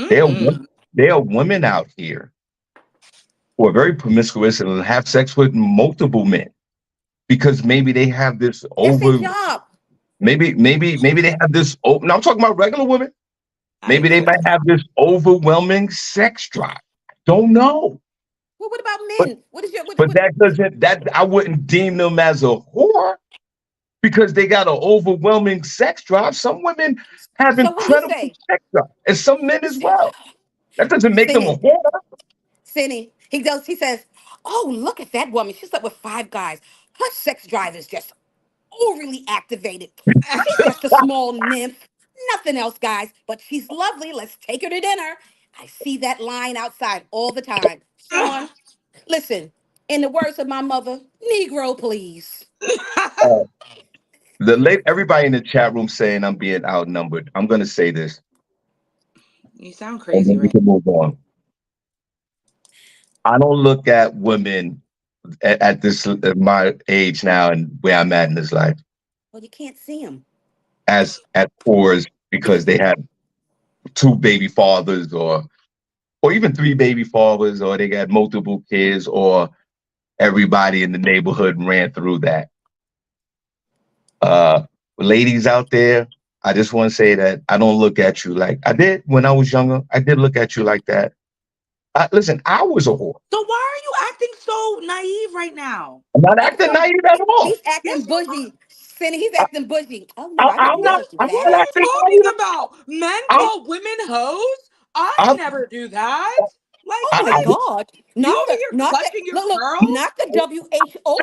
There are Mm-mm. there are women out here who are very promiscuous and have sex with multiple men because maybe they have this that's their over. job. Maybe they have this. No, I'm talking about regular women. I Maybe they agree. might have this overwhelming sex drive. Don't know, Well, what about but men? What is your what? that doesn't that I wouldn't deem them as a whore because they got an overwhelming sex drive. Some women have So what he incredible say? sex drive, and some men as well. That doesn't make them a Cindy, whore. Cindy. He goes. He says, "Oh, look at that woman. She slept with five guys. Her sex drive is just overly activated. She's just a small nymph. Nothing else, guys. But she's lovely. Let's take her to dinner." I see that line outside all the time. Sean, listen, in the words of my mother, Negro, please. Uh, everybody in the chat room saying I'm being outnumbered. I'm going to say this, You sound and crazy then we right can move on. I don't look at women at my age now and where I'm at in this life Well, you can't see him. as whores because they have two baby fathers or even three baby fathers or they got multiple kids or everybody in the neighborhood ran through that. Uh, Ladies out there, I just want to say that I don't look at you like I did when I was younger. I did look at you like that. Listen, I was a whore. So why are you acting so naive right now? I'm not I'm acting so naive at all. he's acting Yes, you bushy. Cindy, he's I, acting bushy. Oh no, I would I'm not. never do I'm What that. are not you acting talking naive. about? Men I'm. call women hoes? I I'm. never do that. Like, Oh I, my I, what? God. You Not over the here not the clutching your look, look, pearls? not the WHOLE.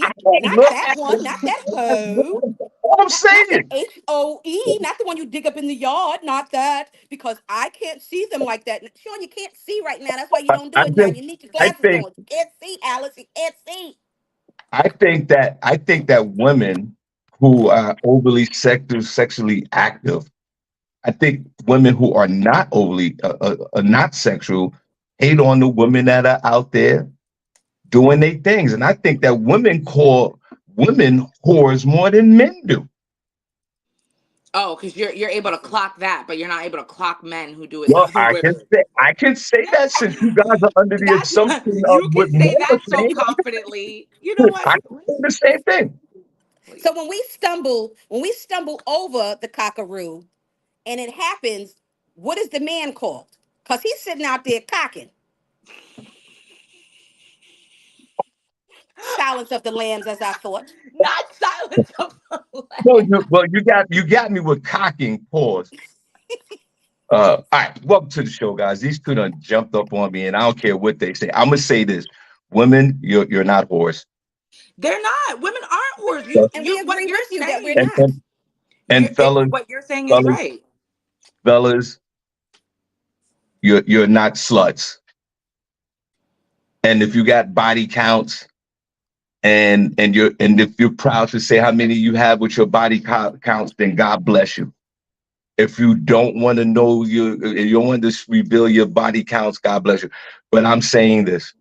I can't Not look that at one, not that it. hoe. What I'm Not the saying. HOE, not the one you dig up in the yard, not that, because I can't see them like that. Sean, you can't see right now. That's why you don't I do it now. just. You need your I glasses on. think. You can't see, Alice. You can't see. I think that women who are overly sexually active. I think women who are not overly not sexual hate on the women that are out there doing their things, and I think that women call women whores more than men do. Oh, because you're able to clock that, but you're not able to clock men who do it to Well, other women. I can say that since you guys are under the That's assumption of you can what say men are that so saying, confidently. You know I what? can say the same thing. So when we stumble over the cockaroo and it happens, what is the man called? Because he's sitting out there cocking. Silence of the lambs, as I thought. Not silence of the No, lambs. you got me with cocking. Pause. All right, welcome to the show, guys. These two done jumped up on me, and I don't care what they say. I'm gonna say this: women, you're not whores, They're not. Women aren't whores. And we What agree you're with you that we're and saying. not. and, and fellas, What you're saying is fellas, right. fellas, you're not sluts. And if you got body counts, and if you're proud to say how many you have with your body counts, then God bless you. If you don't want to know you don't want to reveal your body counts, God bless you. But I'm saying this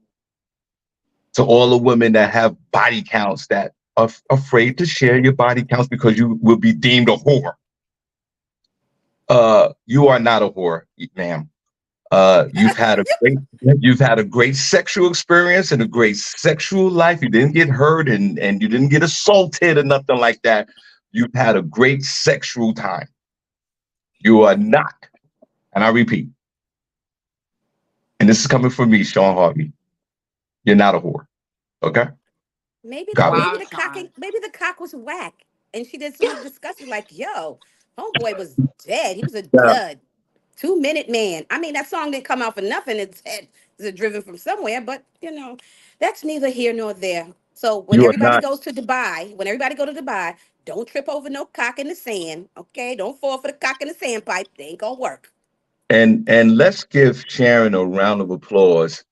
to all the women that have body counts that are afraid to share your body counts because you will be deemed a whore. You are not a whore, ma'am. You've had a great sexual experience and a great sexual life. You didn't get hurt and you didn't get assaulted or nothing like that. You've had a great sexual time. You are not, and I repeat, and this is coming from me, Shawn Harvey. You're not a whore. Okay? Maybe the Copy. maybe Wow, the Sean. cocking, maybe the cock was whack, and she did some discussion like, "Yo, homeboy was dead. He was a Now, dud. 2 minute man." I mean, that song didn't come out for nothing. It's driven from somewhere, but that's neither here nor there. So when you are everybody not, goes to Dubai, when everybody go to Dubai, don't trip over no cock in the sand. Okay, don't fall for the cock in the sandpipe. They ain't gonna work. and let's give Sharon a round of applause,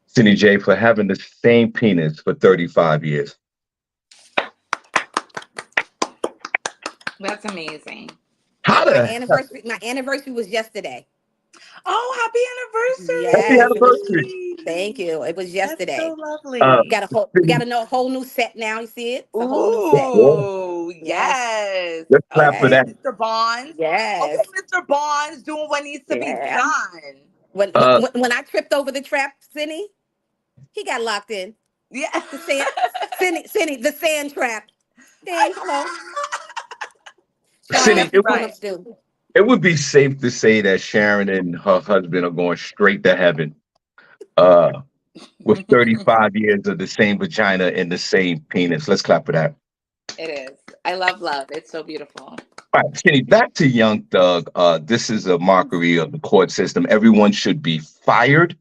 SennyJ, for having the same penis for 35 years. That's amazing. How My the anniversary, my anniversary was yesterday. Oh, happy happy Yes, it was. anniversary? Thank anniversary. you. It was That's yesterday. so Uh, We got lovely. a whole we got a whole new set now. You see it? It's a whole new set. Well, Ooh, Yes. yes. let's clap for Okay, Yes. that. Mr. Bonds. Okay, Yes. Mr. Bonds doing what needs to be Yeah. done. When when Uh, when when I tripped over the trap, Cindy, he got locked in. Yeah. The sand, Cindy, the sand trap. Dang, hello. Sean, Cindy, that's what That's grown right. ups do. it would be safe to say that Sharon and her husband are going straight to heaven. Uh, with 35 years of the same vagina and the same penis. Let's clap for that. It is. I love love. It's so beautiful. All right, Kenny, back to Young Thug. This is a mockery of the court system. Everyone should be fired.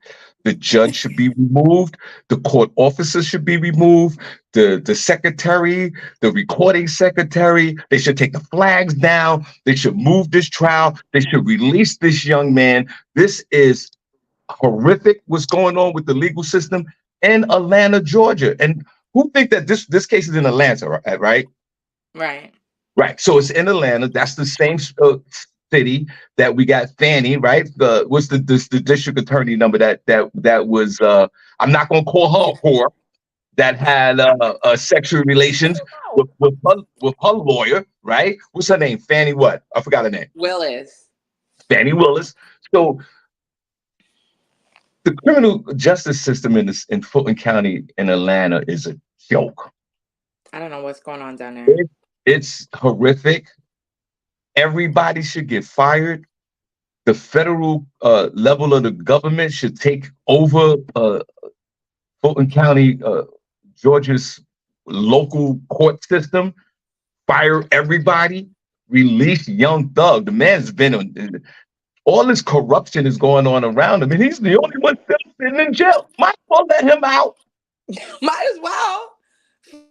The judge should be removed. The court officers should be removed. The secretary, the recording secretary, they should take the flags down. They should move this trial. They should release this young man. This is horrific what's going on with the legal system in Atlanta, Georgia. And who think that this case is in Atlanta, right? Right. Right. So it's in Atlanta. That's the same city that we got Fanny, right? The what's the district attorney number that was I'm not gonna call her a whore that had sexual relations No. with her lawyer, right? What's her name? Fanny what? I forgot her name. Willis. Fanny Willis. So the criminal justice system in Fulton County in Atlanta is a joke. I don't know what's going on down there. It's horrific. Everybody should get fired. The federal level of the government should take over Fulton County, Georgia's local court system. Fire everybody. Release Young Thug. The man's been on. All this corruption is going on around him, and he's the only one still sitting in jail. Might as well let him out. Might as well.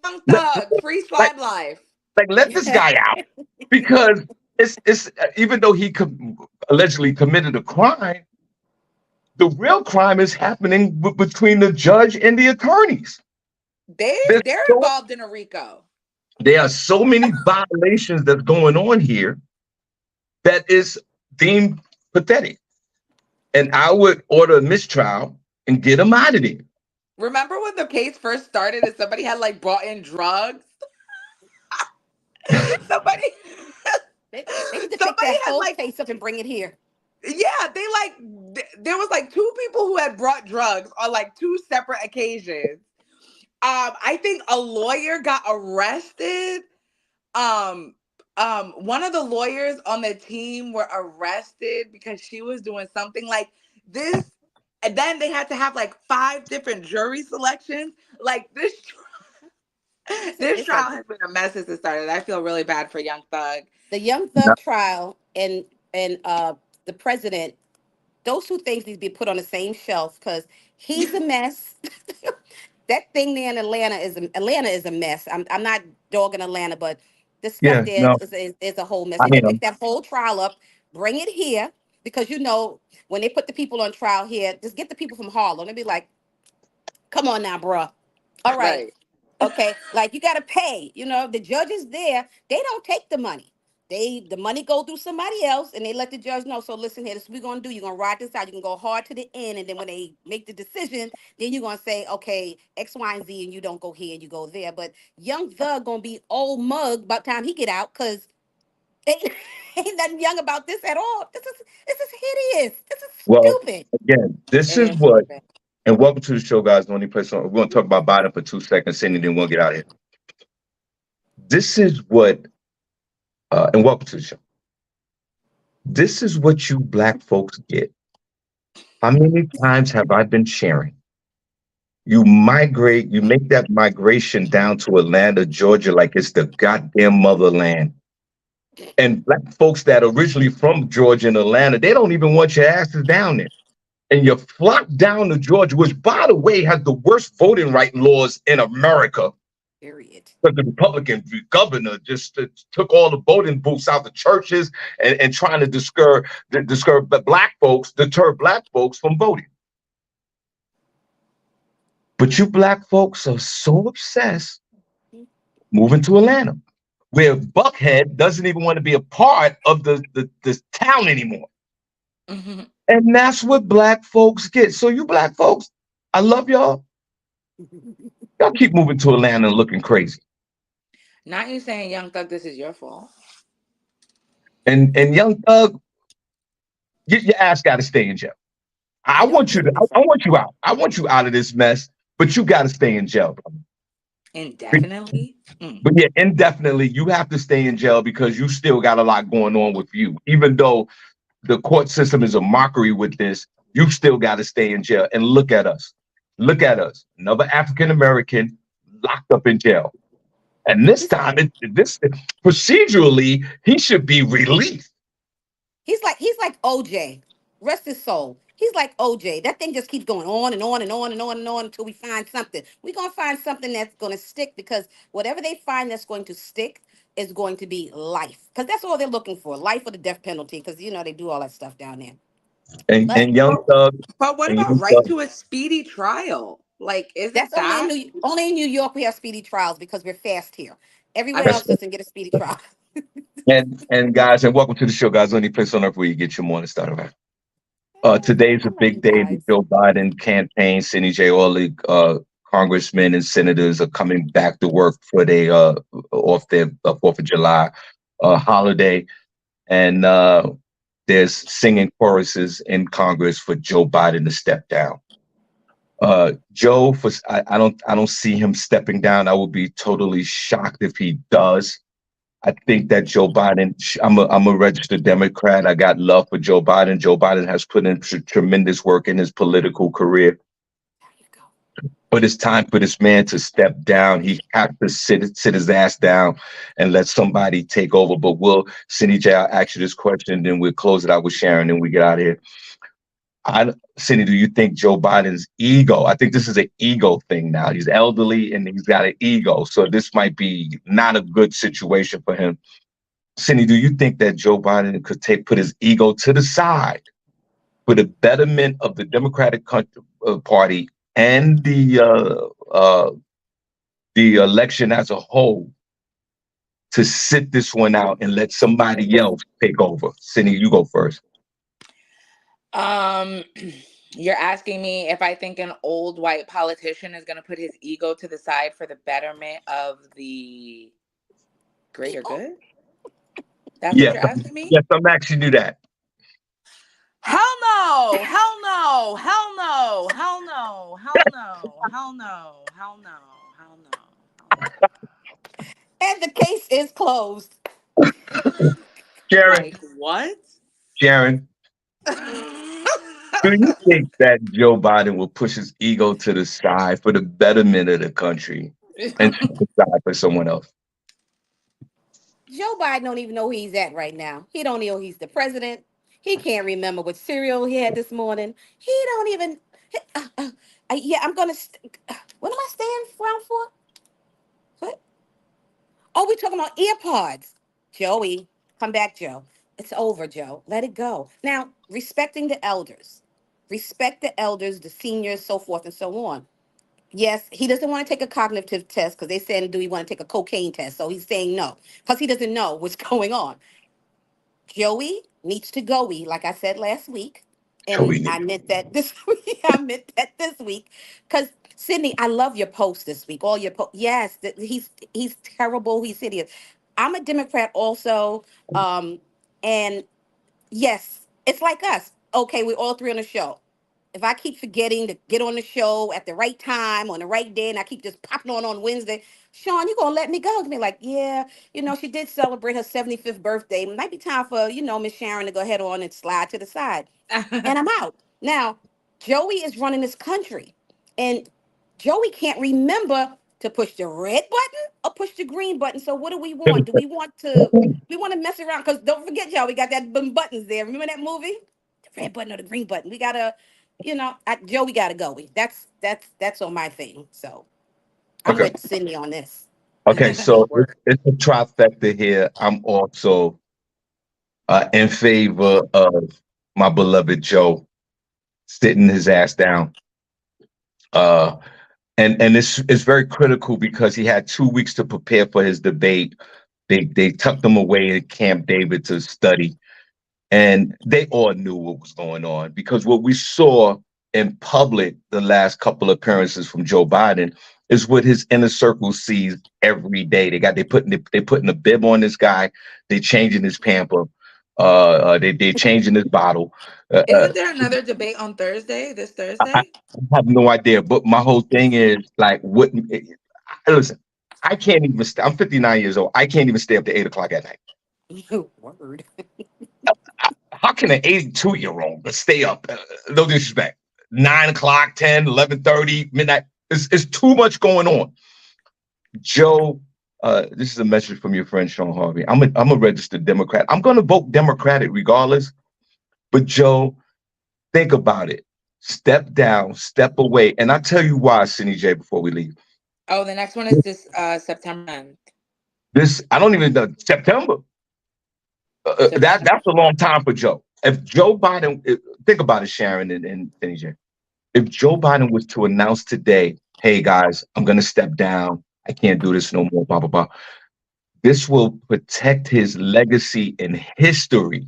Young Let, Thug, free like, slime life. let this guy out because it's even though he allegedly committed a crime, the real crime is happening between the judge and the attorneys. There's They're so, involved in a RICO. there are so many violations that's going on here that is deemed pathetic. And I would order a mistrial and get him out of there. Remember when the case first started and somebody had like brought in drugs? Somebody that had whole like, case up and bring it here. yeah, they like, there was like two people who had brought drugs on like two separate occasions. I think a lawyer got arrested. Um, one of the lawyers on the team were arrested because she was doing something like this. And then they had to have like 5 different jury selections. Like this, Listen, this it's like trial has been a mess since it started. I feel really bad for Young Thug. the Young No, Thug trial and the president. Those two things need to be put on the same shelf because he's a mess. That thing there in Atlanta is a mess. I'm not dogging Atlanta, but the stuff yeah, there no, is a whole mess. I They need to pick am. that whole trial up, bring it here, because when they put the people on trial here, just get the people from Harlem. They'll be like, come on now, bruh. All right. Right. Okay. Like you gotta pay. The judges there, they don't take the money. The money go through somebody else and they let the judge know. So listen here, this is what we're gonna do. You're gonna ride this out. You can go hard to the end. And then when they make the decision, then you're gonna say, okay, X, Y, and Z, and you don't go here and you go there. But Young Thug gonna be old mug by the time he get out, because ain't, ain't nothing young about this at all. This is hideous. This is Well, stupid. again, this It is is what, stupid. and welcome to the show, guys. The only place on, we're going to talk about Biden for 2 seconds, Cindy, then we'll get out of here. This is what, and welcome to the show. This is what you black folks get. How many times have I been sharing? You migrate, you make that migration down to Atlanta, Georgia, like it's the goddamn motherland. And black folks that originally from Georgia and Atlanta, they don't even want your asses down there. And you flock down to Georgia, which, by the way, has the worst voting right laws in America. Period. Because the Republican governor just took all the voting booths out the churches and trying to discourage deter black folks from voting. But you black folks are so obsessed moving to Atlanta, where Buckhead doesn't even want to be a part of the town anymore. Mhm. And that's what black folks get. So you black folks, I love y'all. Y'all keep moving to Atlanta and looking crazy. Not you saying, Young Thug, this is your fault. And Young Thug, your ass got to stay in jail. I You don't want you do to. this. I want you out. I want you out of this mess. But you got to stay in jail, brother. Indefinitely? Mm. But yeah, indefinitely, you have to stay in jail because you still got a lot going on with you. Even though the court system is a mockery with this, you still got to stay in jail. And look at us. Look at us. Another African American locked up in jail. And this He's time, this procedurally, he should be released. he's like OJ. Rest his soul. He's like OJ. That thing just keeps going on and on and on and on and on until we find something. We're gonna find something that's gonna stick, because whatever they find that's going to stick is going to be life. Because that's all they're looking for. Life or the death penalty. Because they do all that stuff down there. And But and Young But, Thug, but what and about Young right Thug, to a speedy trial? Like, that's isn't only in that? New York we have speedy trials because we're fast here. I Everywhere mean, else doesn't get a speedy trial. and guys, and welcome to the show, guys. Only place on earth where you get your morning started right. Today's I a love big you day. The guys. Joe Biden campaign, SennyJ, all the congressmen and senators are coming back to work for off their 4th of July holiday, and there's singing choruses in Congress for Joe Biden to step down. Joe, I don't see him stepping down. I would be totally shocked if he does. I think that Joe Biden, I'm a registered Democrat. I got love for Joe Biden. Joe Biden has put in tremendous work in his political career, There you go. but it's time for this man to step down. He has to sit his ass down and let somebody take over. But Cindy J, I'll ask you this question, then we'll close it out with Sharon, and we get out of here. Cindy, do you think Joe Biden's ego? I think this is an ego thing now. He's elderly and he's got an ego, so this might be not a good situation for him. Cindy, do you think that Joe Biden could put his ego to the side for the betterment of the Democratic Party and the election as a whole, to sit this one out and let somebody else take over? Cindy, you go first. um, you're asking me if I think an old white politician is going to put his ego to the side for the betterment of the greater People. good? That's what Yes, you're asking me? yes, I'm asking you that. Hell no! Hell no! Hell no! Hell no! Hell no! Hell no! Hell no! Hell no! Hell And the case is closed. no! Sharon, Like what? Sharon, do you think that Joe Biden will push his ego to the side for the betterment of the country and step aside for someone else? Joe Biden don't even know where he's at right now. He don't know he's the president. He can't remember what cereal he had this morning. He don't even. Yeah, I'm gonna. What am I staying around for? What? Oh, we talking about earpods. Joey, come back, Joe. It's over, Joe. Let it go. Now, respecting the elders, respect the elders, the seniors, so forth and so on. Yes, he doesn't want to take a cognitive test because they said, do we want to take a cocaine test? So he's saying no because he doesn't know what's going on. Joey needs to go like I said last week. And Joey I need. meant that this week. I meant that this week. Because Sydney, I love your post this week. All your posts. Yes, he's terrible. He's hideous. I'm a Democrat also. And yes, it's like us. Okay, we're all three on the show. If I keep forgetting to get on the show at the right time on the right day, and I keep just popping on Wednesday, Shawn, you gonna let me go? Be like, yeah, she did celebrate her 75th birthday. Might be time for Miss Sharon to go ahead on and slide to the side, and I'm out. Now, Joey is running this country, and Joey can't remember to push the red button or push the green button. So what do we want? Do we want to mess around? Because don't forget, y'all, we got that buttons there. Remember that movie? The red button or the green button. We gotta, Joey gotta go. That's on my thing. So I'm Okay. with Cindy on this. Okay. So Work. it's a trifecta here. I'm also in favor of my beloved Joe sitting his ass down. Uh, and it's very critical because he had 2 weeks to prepare for his debate. They tucked him away in Camp David to study, and they all knew what was going on because what we saw in public the last couple of appearances from Joe Biden is what his inner circle sees every day. They putting a bib on this guy. They changing his pamper. They changing his bottle. Uh, uh, Isn't there another debate on Thursday? This I Thursday? have no idea. But my whole thing is like, what? Listen, I can't even. I'm 59 years old. I can't even stay up to 8 o'clock at night. Word. How can an 82-year-old stay up? No disrespect. 9 o'clock, 10, 11:30, midnight. It's too much going on. Joe, this is a message from your friend Shawn Harvey. I'm a registered Democrat. I'm going to vote Democratic regardless. But Joe, think about it. Step down, step away. And I'll tell you why, SennyJ, before we leave. Oh, the next one is this September 10th. This, I don't even know, September. September. That's a long time for Joe. If Joe Biden, think about it, Sharon and SennyJ. If Joe Biden was to announce today, hey guys, I'm going to step down. I can't do this no more, blah, blah, blah. This will protect his legacy in history.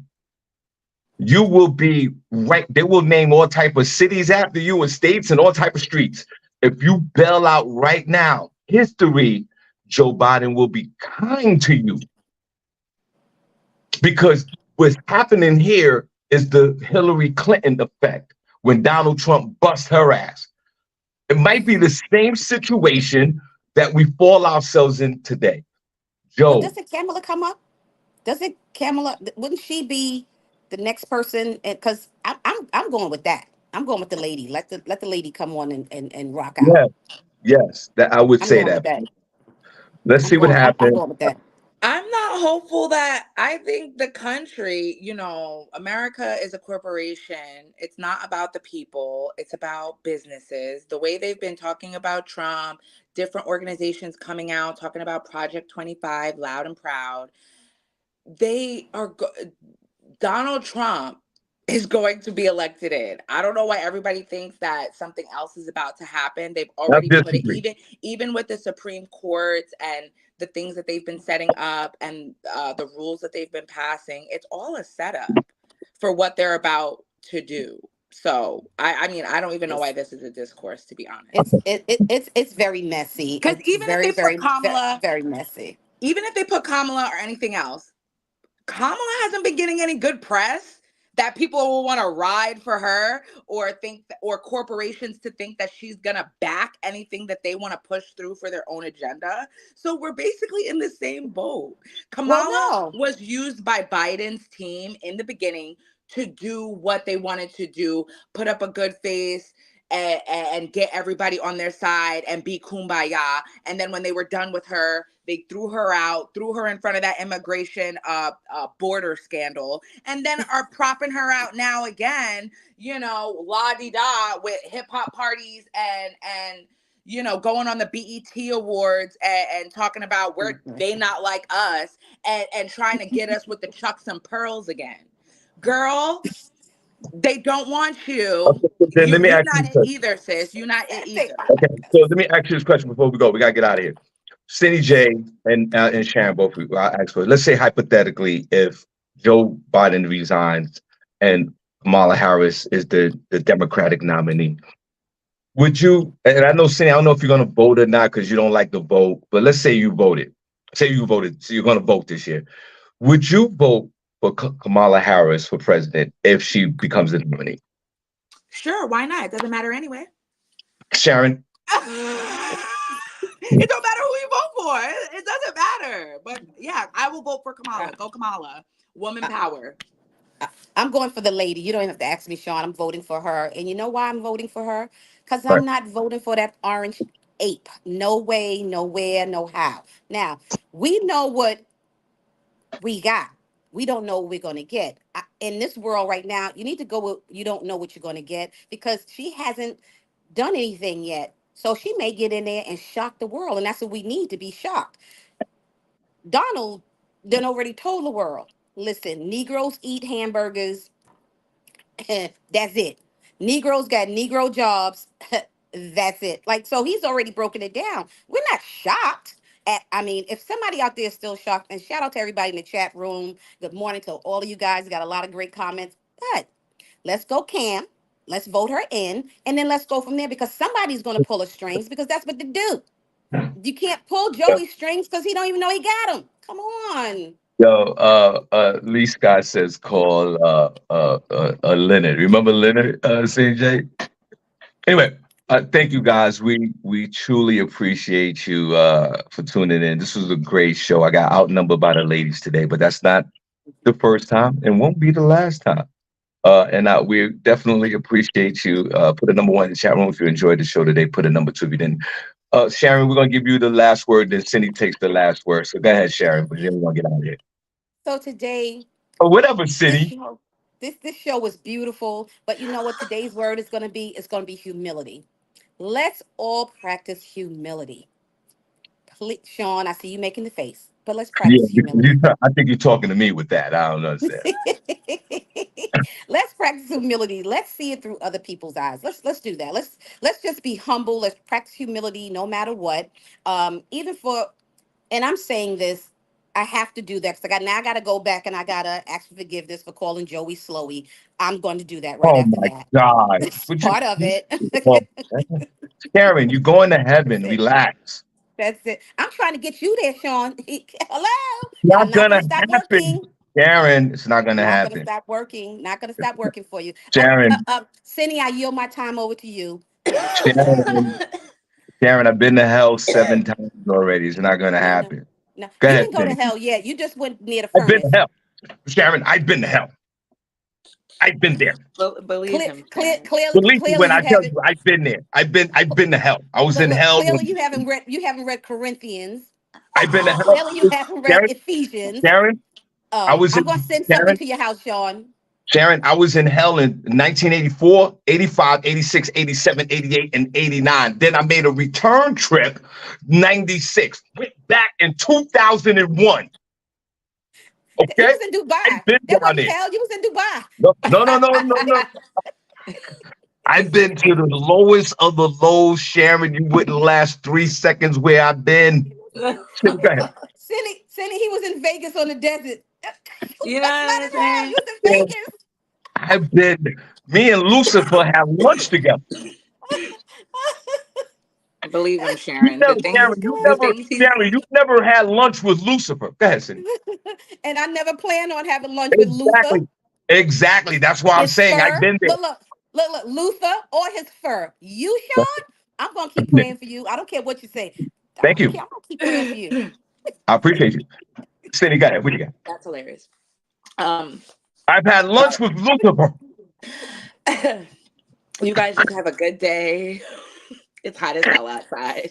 You will be right. They will name all type of cities after you and states and all type of streets. If you bail out right now, history, Joe Biden will be kind to you because what's happening here is the Hillary Clinton effect when Donald Trump busts her ass. It might be the same situation that we fall ourselves in today. Well, Joe, doesn't Kamala come up? Doesn't Kamala? Wouldn't she be the next person? Because I'm going with that. I'm going with the lady. Let the lady come on and rock out. yes, yes, that I would I'm say going with that. that. Let's see what I'm happens. going with that. I'm not hopeful that I think the country, America is a corporation. It's not about the people, it's about businesses. The way they've been talking about Trump, different organizations coming out talking about Project 25, loud and proud. They are Donald Trump is going to be elected in. I don't know why everybody thinks that something else is about to happen. They've I already put it, disagree. even with the Supreme Court and the things that they've been setting up and the rules that they've been passing. It's all a setup for what they're about to do. So I mean, I don't even know why It's this is a discourse, to be honest. it's very messy. Because It's very very very very messy. even if they put Kamala or anything else, Kamala hasn't been getting any good press that people will want to ride for her or or corporations to think that she's going to back anything that they want to push through for their own agenda. So we're basically in the same boat. Well, Kamala no. was used by Biden's team in the beginning to do what they wanted to do, put up a good face, and get everybody on their side and be kumbaya. And then when they were done with her, they threw her out, threw her in front of that immigration border scandal, and then are propping her out now again, la di da, with hip hop parties and going on the BET Awards and talking about where they not like us and trying to get us with the chucks and pearls again. Girl, they don't want you. Okay, so then let me You're ask you not a it question. either, sis. You're not it Say, either. Okay, so let me ask you this question before we go. We gotta get out of here. SennyJ and Sharon, both of you, I'll ask for. Let's say hypothetically, if Joe Biden resigns and Kamala Harris is the Democratic nominee, would you? And I know, Cindy, I don't know if you're going to vote or not because you don't like to vote. But let's say you voted. Say you voted, so you're going to vote this year. Would you vote for Kamala Harris for president if she becomes the nominee? Sure, why not? It doesn't matter anyway. Sharon? It don't matter who you vote for. It doesn't matter. But yeah, I will vote for Kamala. Go Kamala. Woman power. I'm going for the lady. You don't even have to ask me, Sean. I'm voting for her. And you know why I'm voting for her? Because Right. I'm not voting for that orange ape. No way, nowhere, no how. Now, we know what we got. We don't know what we're going to get. In this world right now, you need to go with, you don't know what you're going to get because she hasn't done anything yet. So she may get in there and shock the world. And that's what we need, to be shocked. Donald then already told the world, listen, Negroes eat hamburgers. That's it. Negroes got Negro jobs. That's it. Like, so he's already broken it down. We're not shocked. I mean, if somebody out there is still shocked, and shout out to everybody in the chat room. Good morning to all of you guys. You got a lot of great comments. But let's go Cam. Let's vote her in. And then let's go from there because somebody's going to pull her strings because that's what they do. You can't pull Joey's strings because he don't even know he got them. Come on. Yo, Lee Scott says call Leonard. Remember Leonard, CJ? Anyway, thank you guys. We truly appreciate you for tuning in. This was a great show. I got outnumbered by the ladies today, but that's not the first time and won't be the last time. And we definitely appreciate you. Put a number one in the chat room if you enjoyed the show today. Put a number two if you didn't. Sharon, we're gonna give you the last word. Then Cindy takes the last word. So go ahead, Sharon. But then we're gonna get out of here. So today, Or whatever, this Cindy. show, this show was beautiful. But you know what today's word is going to be? It's going to be humility. Let's all practice humility. Please, Sean, I see you making the face, but let's Yeah, practice because humility. I think you're talking to me with that. I don't understand. Let's practice humility. Let's see it through other people's eyes. Let's do that. Let's just be humble. Let's practice humility no matter what. Even for, and I'm saying this, I have to do that because I got to go back and I gotta ask for forgiveness for calling Joey Slowy. I'm going to do that right Oh after my that. God. It's Would part of you it. oh, Sharon, you're going to That's heaven. it. Relax. That's it. I'm trying to get you there, Sean. Hello. I'm Not not gonna gonna stop happen. working. Sharon, it's not gonna Not gonna happen. stop working. Not gonna stop working for you. Sharon, Cindy, I yield my time over to you. Sharon, Sharon, I've been to hell 7 times already. It's not gonna No, no, happen. no. Go You ahead, didn't go to Cindy. hell yet. You just went near the I've been to furnace. hell. Sharon, I've been to hell. I've been there. Believe him, Sharon. Believe me Clearly when you I tell haven't. you I've been there. I've been to hell. I was in Look, hell clearly when you haven't read Corinthians. I've been to hell. Clearly you haven't read Sharon, Ephesians. Sharon, I was I'm in gonna send something Sharon. to your house, Sean. Sharon, I was in hell in 1984, 85, 86, 87, 88, and 89. Then I made a return trip, 96. Went back in 2001. You Okay? was in I've Dubai. been That down wasn't there. hell. You was in Dubai. No, no, no, no, no, no. I've been to the lowest of the lows, Sharon. You wouldn't last 3 seconds where I've been. Go ahead. Cindy, he was in Vegas on the desert. You know That's not what I'm in hell. saying? You was in Vegas. I've been, me and Lucifer had lunch together. Believe him, You Sharon. never, Sharon, The things Clearly, he's Sharon, you never had lunch with Lucifer. Go ahead, Cindy. And I never plan on having lunch with Luther. Exactly. Exactly. That's why I'm His saying I've fur. been there. Look, Luther or his fur. You, Sean, I'm gonna keep praying for you. I don't care what you say. I Thank don't you. care. I'm gonna keep praying for you. I appreciate you. Cindy, got it. What do you got? That's hilarious. Um, I've had lunch with Lucifer. you guys just have a good day. It's hot as hell outside.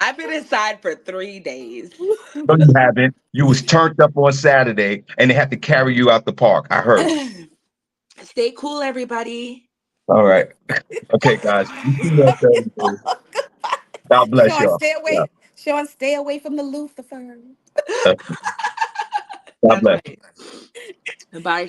I've been inside for 3 days. No, you haven't. You was turned up on Saturday, and they had to carry you out the park. I heard. Stay cool, everybody. All right. Okay, guys. You see you on Thursday. God bless Sean, y'all. stay Yeah. away. Sean, stay away from the Lucifer. God That's bless. right. Bye,